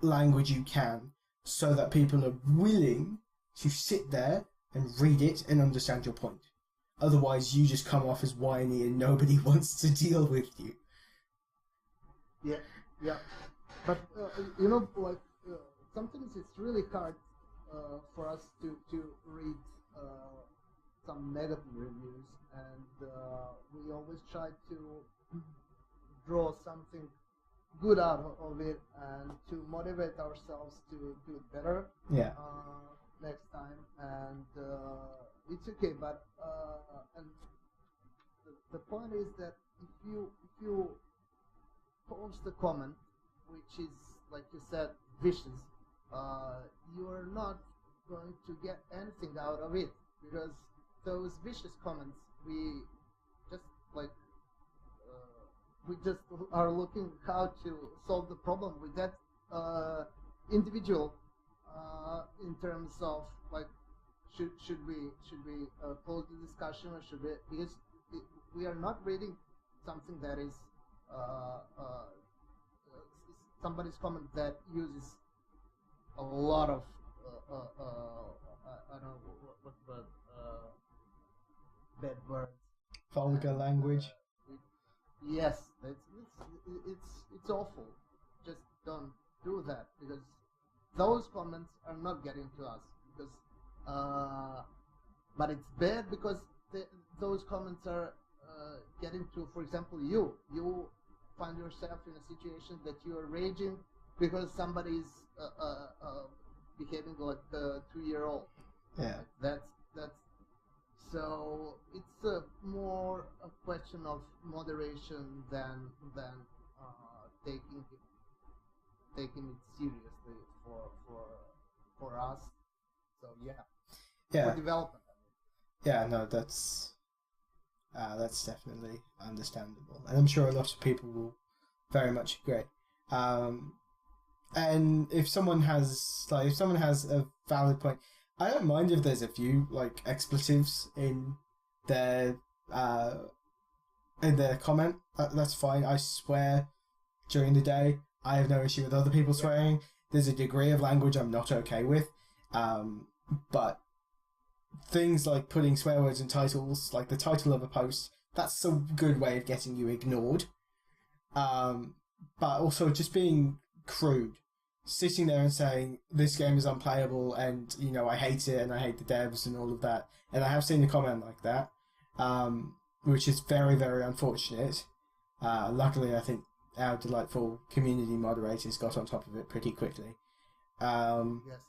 language you can, so that people are willing to sit there and read it and understand your point. Otherwise, you just come off as whiny and nobody wants to deal with you. Yeah, yeah. But you know, like sometimes it's really hard for us to read some negative reviews, and we always try to draw something good out of it and to motivate ourselves to do it better Yeah. next time. And it's okay, but and the point is that if you post a comment which is, like you said, vicious, you are not going to get anything out of it, because those vicious comments, just like we just are looking how to solve the problem with that individual, in terms of like should we close the discussion, or should we, because we are not reading something that is uh, uh, somebody's comment that uses a lot of I don't know what the bad words. Vulgar language. Yes, it's awful. Just don't do that, because those comments are not getting to us. Because, but it's bad because those comments are getting to, for example, you. You find yourself in a situation that you are raging because somebody is behaving like a 2-year-old. Yeah. That's so it's more a question of moderation than taking it seriously for us. So yeah, Yeah. for development. Yeah, no, that's definitely understandable, and I'm sure a lot of people will very much agree. And if someone has a valid point, I don't mind if there's a few like expletives in their comment. That's fine. I swear during the day. I have no issue with other people swearing. There's a degree of language I'm not okay with, but things like putting swear words in titles, like the title of a post, that's a good way of getting you ignored. But also just being crude, sitting there and saying this game is unplayable, and I hate it, and I hate the devs and all of that. And I have seen a comment like that, which is very, very unfortunate. Luckily, I think our delightful community moderators got on top of it pretty quickly. Yes.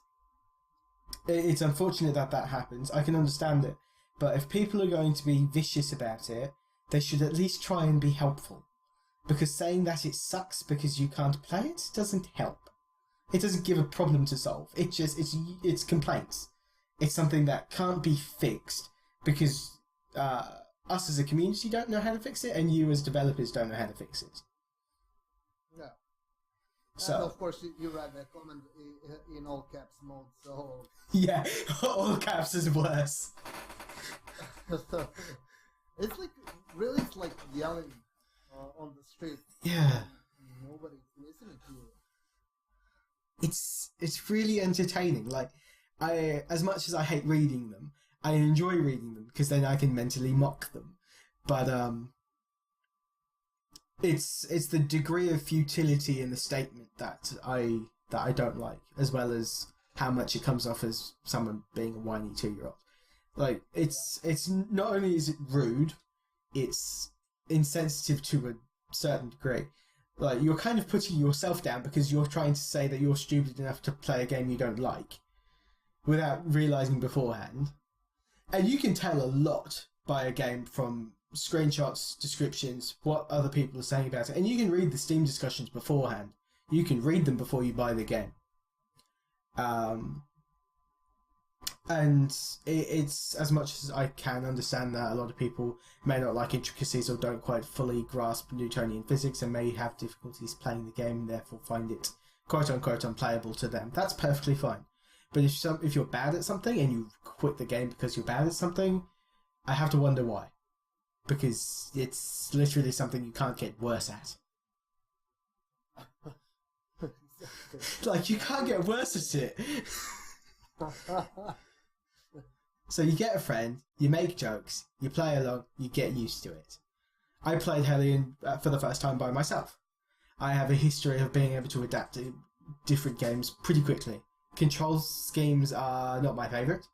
It's unfortunate that happens. I can understand it. But if people are going to be vicious about it, they should at least try and be helpful. Because saying that it sucks because you can't play it doesn't help. It doesn't give a problem to solve. It's complaints. It's something that can't be fixed because us as a community don't know how to fix it, and you as developers don't know how to fix it. Yeah. So, and of course, you write that comment in all caps mode, so... Yeah, all caps is worse. It's like, really, it's like yelling on the street. Yeah. Nobody's listening to you. It's really entertaining. Like, as much as I hate reading them, I enjoy reading them because then I can mentally mock them. But it's the degree of futility in the statement that I don't like, as well as how much it comes off as someone being a whiny 2-year-old. Like, it's not only is it rude, it's insensitive to a certain degree. Like, you're kind of putting yourself down because you're trying to say that you're stupid enough to play a game you don't like without realizing beforehand. And you can tell a lot by a game from screenshots, descriptions, what other people are saying about it. And you can read the Steam discussions beforehand. You can read them before you buy the game. And it's, as much as I can understand that a lot of people may not like intricacies or don't quite fully grasp Newtonian physics and may have difficulties playing the game and therefore find it quote-unquote unplayable to them. That's perfectly fine. But if you're bad at something and you quit the game because you're bad at something, I have to wonder why. Because it's literally something you can't get worse at. Like, you can't get worse at it. So you get a friend, you make jokes, you play along, you get used to it. I played Hellion for the first time by myself. I have a history of being able to adapt to different games pretty quickly. Control schemes are not my favourite.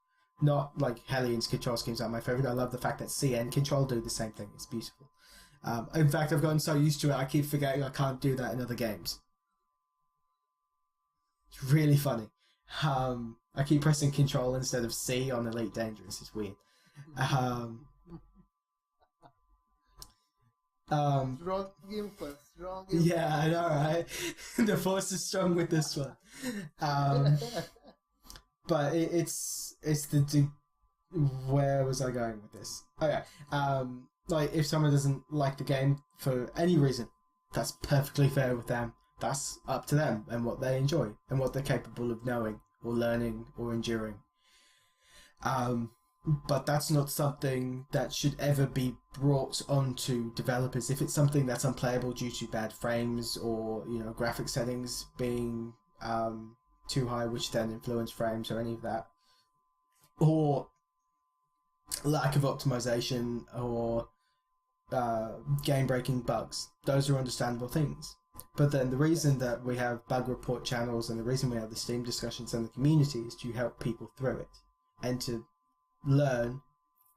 Not like Hellion's control schemes are my favourite. I love the fact that CN Control do the same thing. It's beautiful. In fact, I've gotten so used to it, I keep forgetting I can't do that in other games. It's really funny. I keep pressing Control instead of C on Elite Dangerous. It's weird. Strong input, strong input. Yeah, I know, right? The force is strong with this one. But it's the where was I going with this? Okay, like if someone doesn't like the game for any reason, that's perfectly fair with them. That's up to them and what they enjoy and what they're capable of knowing or learning or enduring. But that's not something that should ever be brought onto developers. If it's something that's unplayable due to bad frames or graphic settings being too high, which then influence frames or any of that, or lack of optimization or game-breaking bugs, those are understandable things. But then the reason that we have bug report channels and the reason we have the Steam discussions and the community is to help people through it and to learn,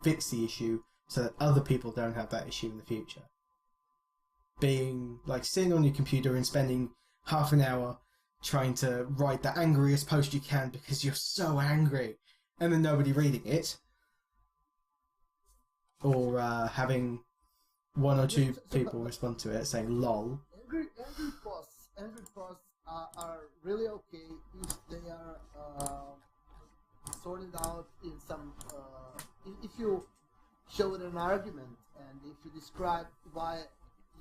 fix the issue so that other people don't have that issue in the future. Being like sitting on your computer and spending half an hour trying to write the angriest post you can because you're so angry and then nobody reading it, or having one or two people respond to it saying lol. Angry posts are really okay if they are sorted out in some if you show it an argument and if you describe why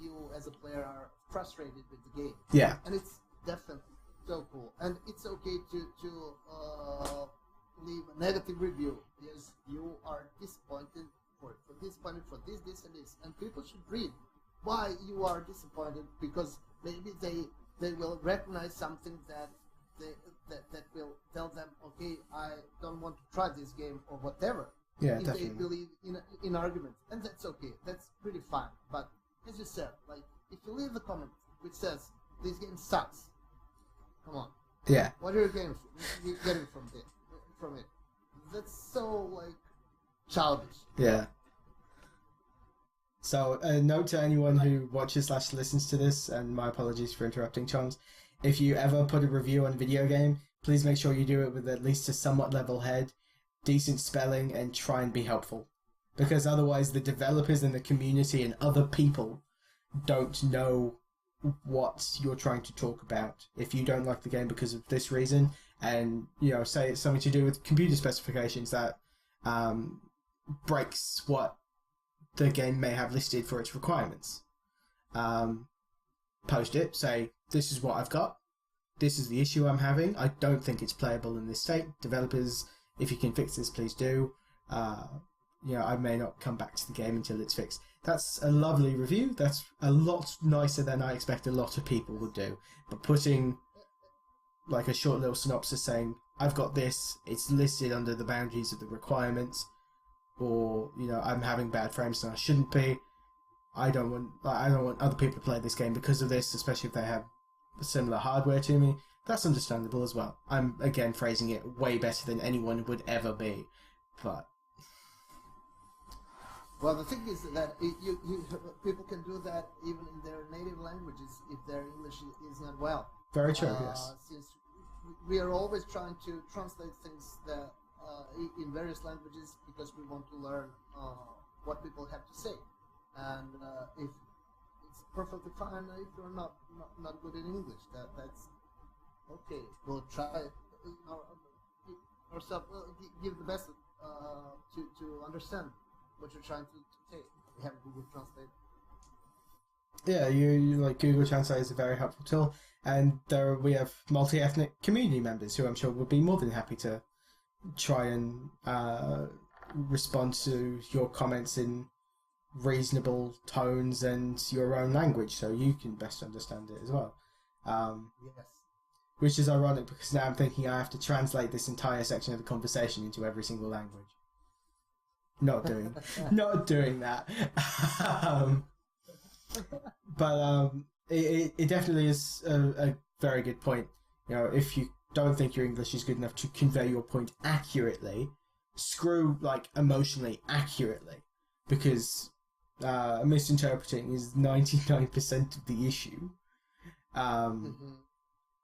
you as a player are frustrated with the game. Yeah. And it's definitely so cool. And it's okay to leave a negative review because you are disappointed for disappointed for this and this, and people should read why you are disappointed, because maybe they will recognize something that will tell them, okay, I don't want to try this game or whatever. Yeah, if definitely. they believe in arguments, and that's okay, that's pretty fine. But as you said, like if you leave a comment which says this game sucks, come on, Yeah. what are you getting from it? That's so like childish. Yeah. So, a note to anyone who watches/listens to this, and my apologies for interrupting, Chons. If you ever put a review on a video game, please make sure you do it with at least a somewhat level head, decent spelling, and try and be helpful. Because otherwise the developers and the community and other people don't know what you're trying to talk about. If you don't like the game because of this reason, and, say it's something to do with computer specifications that breaks what the game may have listed for its requirements. Post it, say, this is what I've got, this is the issue I'm having, I don't think it's playable in this state. Developers, if you can fix this, please do. I may not come back to the game until it's fixed. That's a lovely review. That's a lot nicer than I expect a lot of people would do. But putting like a short little synopsis saying, I've got this, it's listed under the boundaries of the requirements, or I'm having bad frames and I shouldn't be. I don't want other people to play this game because of this, especially if they have similar hardware to me. That's understandable as well. I'm again phrasing it way better than anyone would ever be, but well, the thing is that people can do that even in their native languages if their English is not well. Very true. Yes. Since we are always trying to translate things that in various languages because we want to learn what people have to say, and if it's perfectly fine if you're not good in English, that's okay. We'll try ourselves, give the best to understand what you're trying to say. We have Google Translate. Yeah, you like Google Translate is a very helpful tool, and we have multi-ethnic community members who I'm sure would be more than happy to try and respond to your comments in reasonable tones and your own language, so you can best understand it as well. Yes. Which is ironic because now I'm thinking I have to translate this entire section of the conversation into every single language. Not doing that. But it definitely is a very good point. You know, if you don't think your English is good enough to convey your point accurately, screw like emotionally accurately, because misinterpreting is 99% of the issue.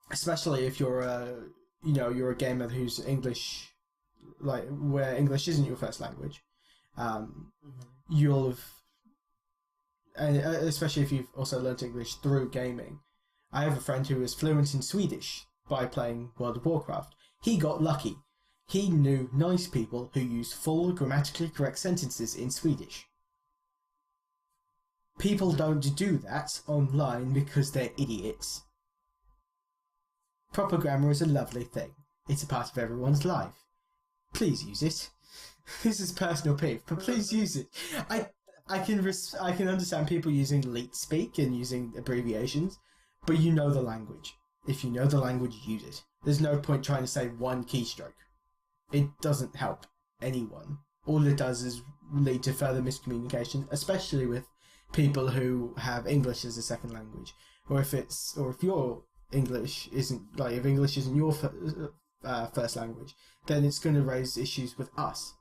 Especially if you're you're a gamer who's English, like where English isn't your first language. You'll have, and especially if you've also learnt English through gaming. I have a friend who is fluent in Swedish by playing World of Warcraft. He got lucky. He knew nice people who used full grammatically correct sentences in Swedish. People don't do that online because they're idiots. Proper grammar is a lovely thing. It's a part of everyone's life. Please use it. This is personal beef, but please use it. I can understand people using leet speak and using abbreviations, but you know the language. If you know the language, use it. There's no point trying to say one keystroke. It doesn't help anyone. All it does is lead to further miscommunication, especially with people who have English as a second language, or if your English isn't, like, if English isn't your first language, then it's going to raise issues with us.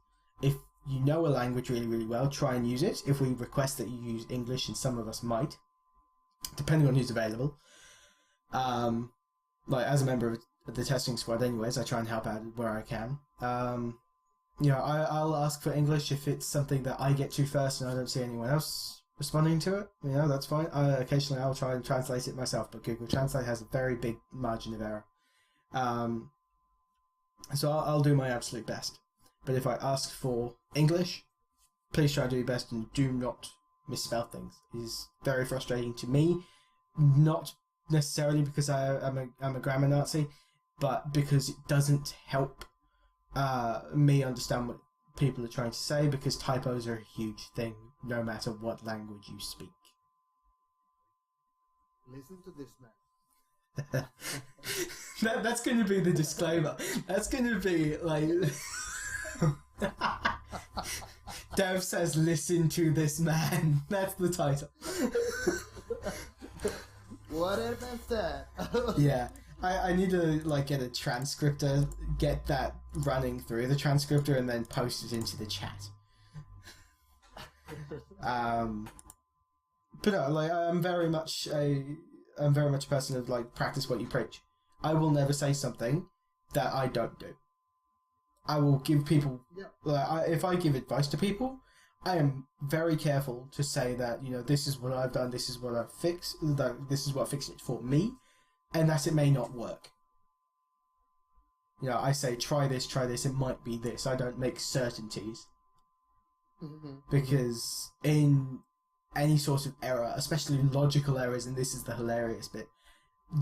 If you know a language really, really well, try and use it. If we request that you use English, and some of us might, depending on who's available. Like, as a member of the testing squad anyways, I try and help out where I can. I'll ask for English if it's something that I get to first and I don't see anyone else responding to it. That's fine. Occasionally I'll try and translate it myself, but Google Translate has a very big margin of error. So I'll do my absolute best. But if I ask for English, please try to do your best and do not misspell things. It is very frustrating to me, not necessarily because I'm a grammar Nazi, but because it doesn't help me understand what people are trying to say, because typos are a huge thing no matter what language you speak. Listen to this man. That's going to be the disclaimer. That's going to be like... Dev says, listen to this man. That's the title. What if I said? Yeah. I need to get a transcriptor, get that running through the transcriptor, and then post it into the chat. But no, I'm very much a person of practice what you preach. I will never say something that I don't do. I will give people, if I give advice to people, I am very careful to say that, this is what I've done, this is what I've fixed, this is what fixed it for me, and that it may not work. I say, try this, it might be this. I don't make certainties. Because in any sort of error, especially logical errors, and this is the hilarious bit,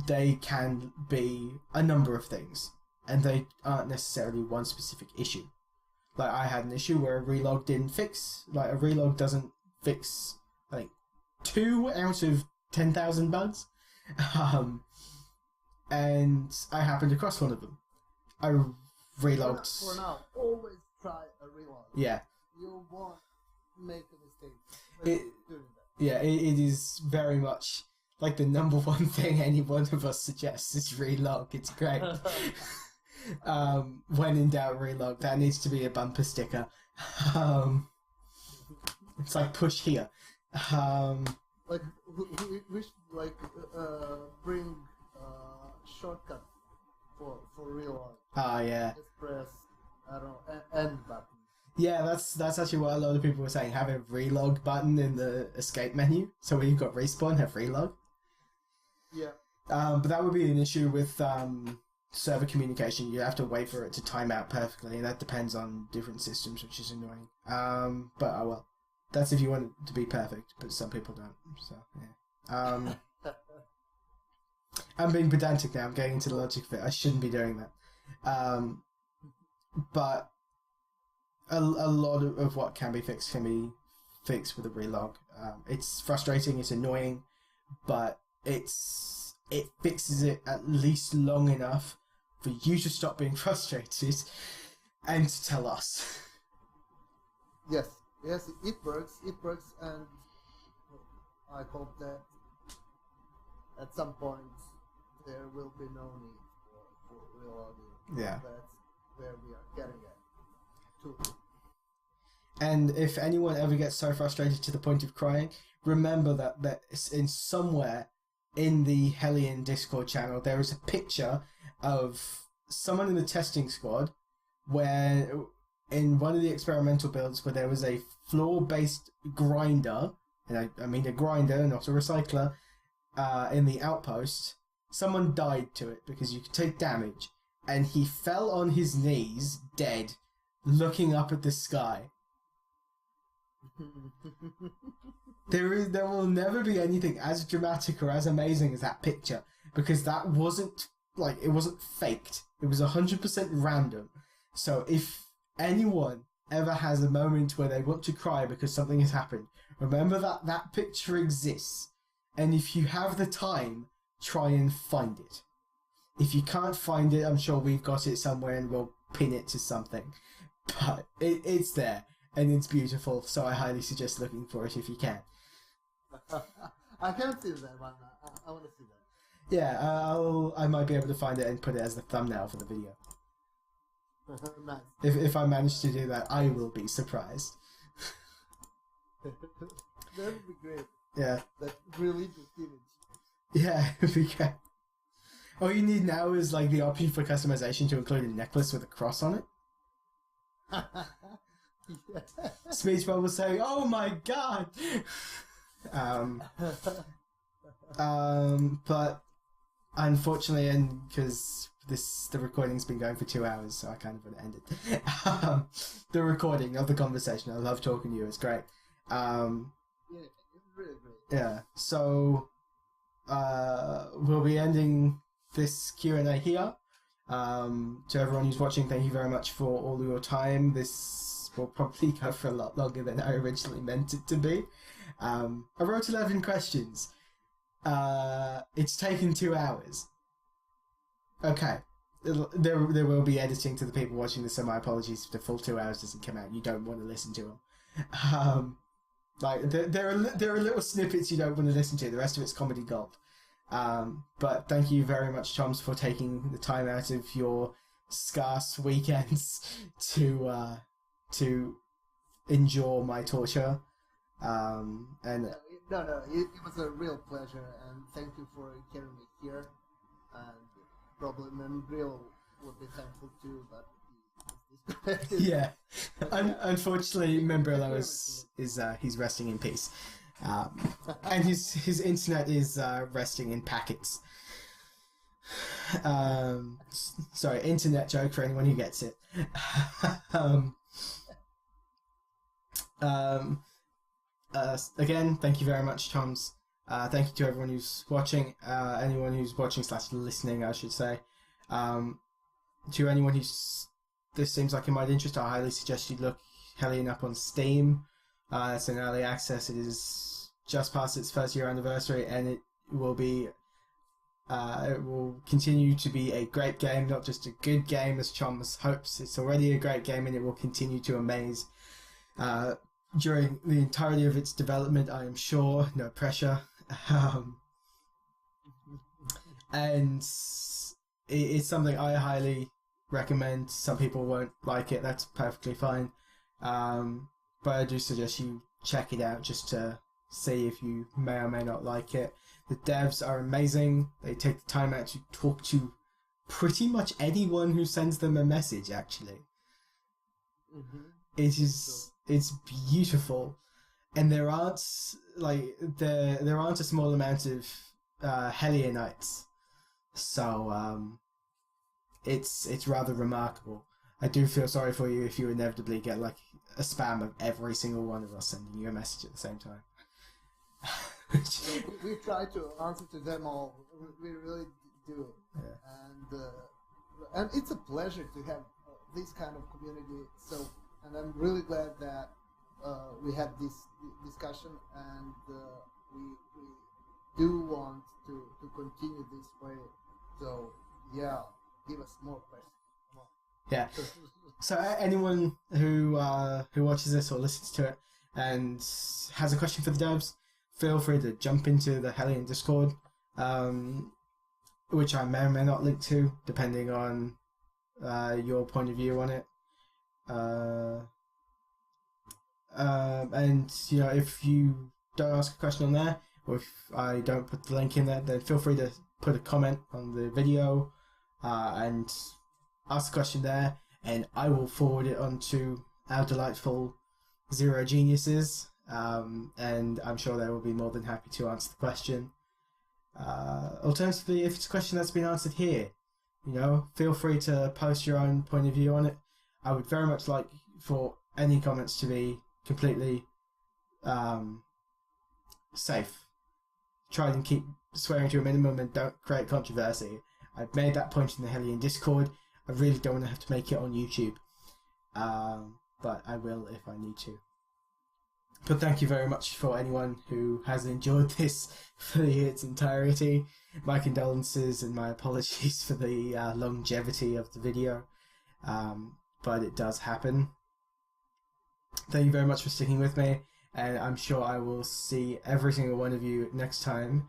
they can be a number of things, and they aren't necessarily one specific issue. Like, I had an issue where a relog didn't fix, a relog doesn't fix, 2 out of 10,000 bugs, and I happened across one of them. I relogged... For now, always try a relog. Yeah. You won't make a mistake. Yeah, it is very much the number one thing any one of us suggests is relog. It's great. When in doubt, relog. That needs to be a bumper sticker. It's like push here. We should bring shortcut for relog. Yeah. Just press end button. Yeah, that's actually what a lot of people were saying. Have a relog button in the escape menu, so when you've got respawn, have relog. Yeah. But that would be an issue with server communication. You have to wait for it to time out perfectly, and that depends on different systems, which is annoying. But oh well. That's if you want it to be perfect, but some people don't. So yeah. I'm being pedantic now. I'm getting into the logic of it. I shouldn't be doing that. But a lot of what can be fixed with a relog. It's frustrating. It's annoying, but it fixes it at least long enough for you to stop being frustrated and to tell us. Yes, it works, and I hope that at some point there will be no need for real audio. Yeah. That's where we are getting at. Too. And if anyone ever gets so frustrated to the point of crying, remember that in somewhere in the Hellion Discord channel there is a picture of someone in the testing squad where in one of the experimental builds where there was a floor-based grinder, and I mean a grinder, not a recycler, in the outpost. Someone died to it because you could take damage, and he fell on his knees, dead, looking up at the sky. There will never be anything as dramatic or as amazing as that picture, because that wasn't faked. It was 100% random. So if anyone ever has a moment where they want to cry because something has happened, remember that picture exists, and if you have the time, try and find it. If you can't find it, I'm sure we've got it somewhere and we'll pin it to something. But it's there, and it's beautiful, so I highly suggest looking for it if you can. I haven't seen that one. I want to see that. Yeah, I might be able to find it and put it as the thumbnail for the video. Nice. If I manage to do that, I will be surprised. That would be great. Yeah. That religious image. Yeah, if we can. All you need now is like the option for customization to include a necklace with a cross on it. Yeah. Speech bubble saying, "Oh my god!" But unfortunately, and because the recording's been going for 2 hours, so I kind of want to end it. The recording of the conversation. I love talking to you. It's great. Yeah, it's really great. Yeah. So we'll be ending this Q&A here. To everyone who's watching, thank you very much for all your time. This will probably go for a lot longer than I originally meant it to be. I wrote 11 questions. It's taken 2 hours. Okay. There will be editing to the people watching this, so my apologies if the full 2 hours doesn't come out. You don't want to listen to them. Like there are little snippets you don't want to listen to. The rest of it's comedy gold. But thank you very much, Toms, for taking the time out of your scarce weekends to endure my torture. And No, it was a real pleasure, and thank you for carrying me here. And probably Membril would be thankful too, but yeah, unfortunately, Membrilla is he's resting in peace, and his internet is resting in packets. Sorry, internet joke for anyone who gets it. Again, thank you very much, Toms. Thank you to everyone who's watching, anyone who's watching / listening, I should say. To anyone who's this seems like it might interest, I highly suggest you look Hellion up on Steam. It's in early access. It is just past its first year anniversary, and it will continue to be a great game, not just a good game as Choms hopes. It's already a great game, and it will continue to amaze during the entirety of its development, I am sure. No pressure. And it's something I highly recommend. Some people won't like it, that's perfectly fine. But I do suggest you check it out just to see if you may or may not like it. The devs are amazing. They take the time out to talk to pretty much anyone who sends them a message, actually. It's beautiful. And there aren't a small amount of Hellionites. So it's rather remarkable. I do feel sorry for you if you inevitably get like a spam of every single one of us sending you a message at the same time. So we try to answer to them all. We really do. Yeah. And it's a pleasure to have this kind of community. So, and I'm really glad that we had this discussion, and we do want to continue this way. So yeah, give us more questions. Come on. Yeah. So anyone who watches this or listens to it and has a question for the devs, feel free to jump into the Hellion Discord. which I may or may not link to, depending on your point of view on it. And if you don't ask a question on there, or if I don't put the link in there, then feel free to put a comment on the video and ask the question there, and I will forward it on to our delightful Zero Geniuses, and I'm sure they will be more than happy to answer the question. Alternatively, if it's a question that's been answered here, feel free to post your own point of view on it. I would very much like for any comments to be completely safe. Try and keep swearing to a minimum and don't create controversy. I've made that point in the Hellion Discord. I really don't want to have to make it on YouTube. But I will if I need to. But thank you very much for anyone who has enjoyed this for its entirety. My condolences and my apologies for the longevity of the video. But it does happen. Thank you very much for sticking with me, and I'm sure I will see every single one of you next time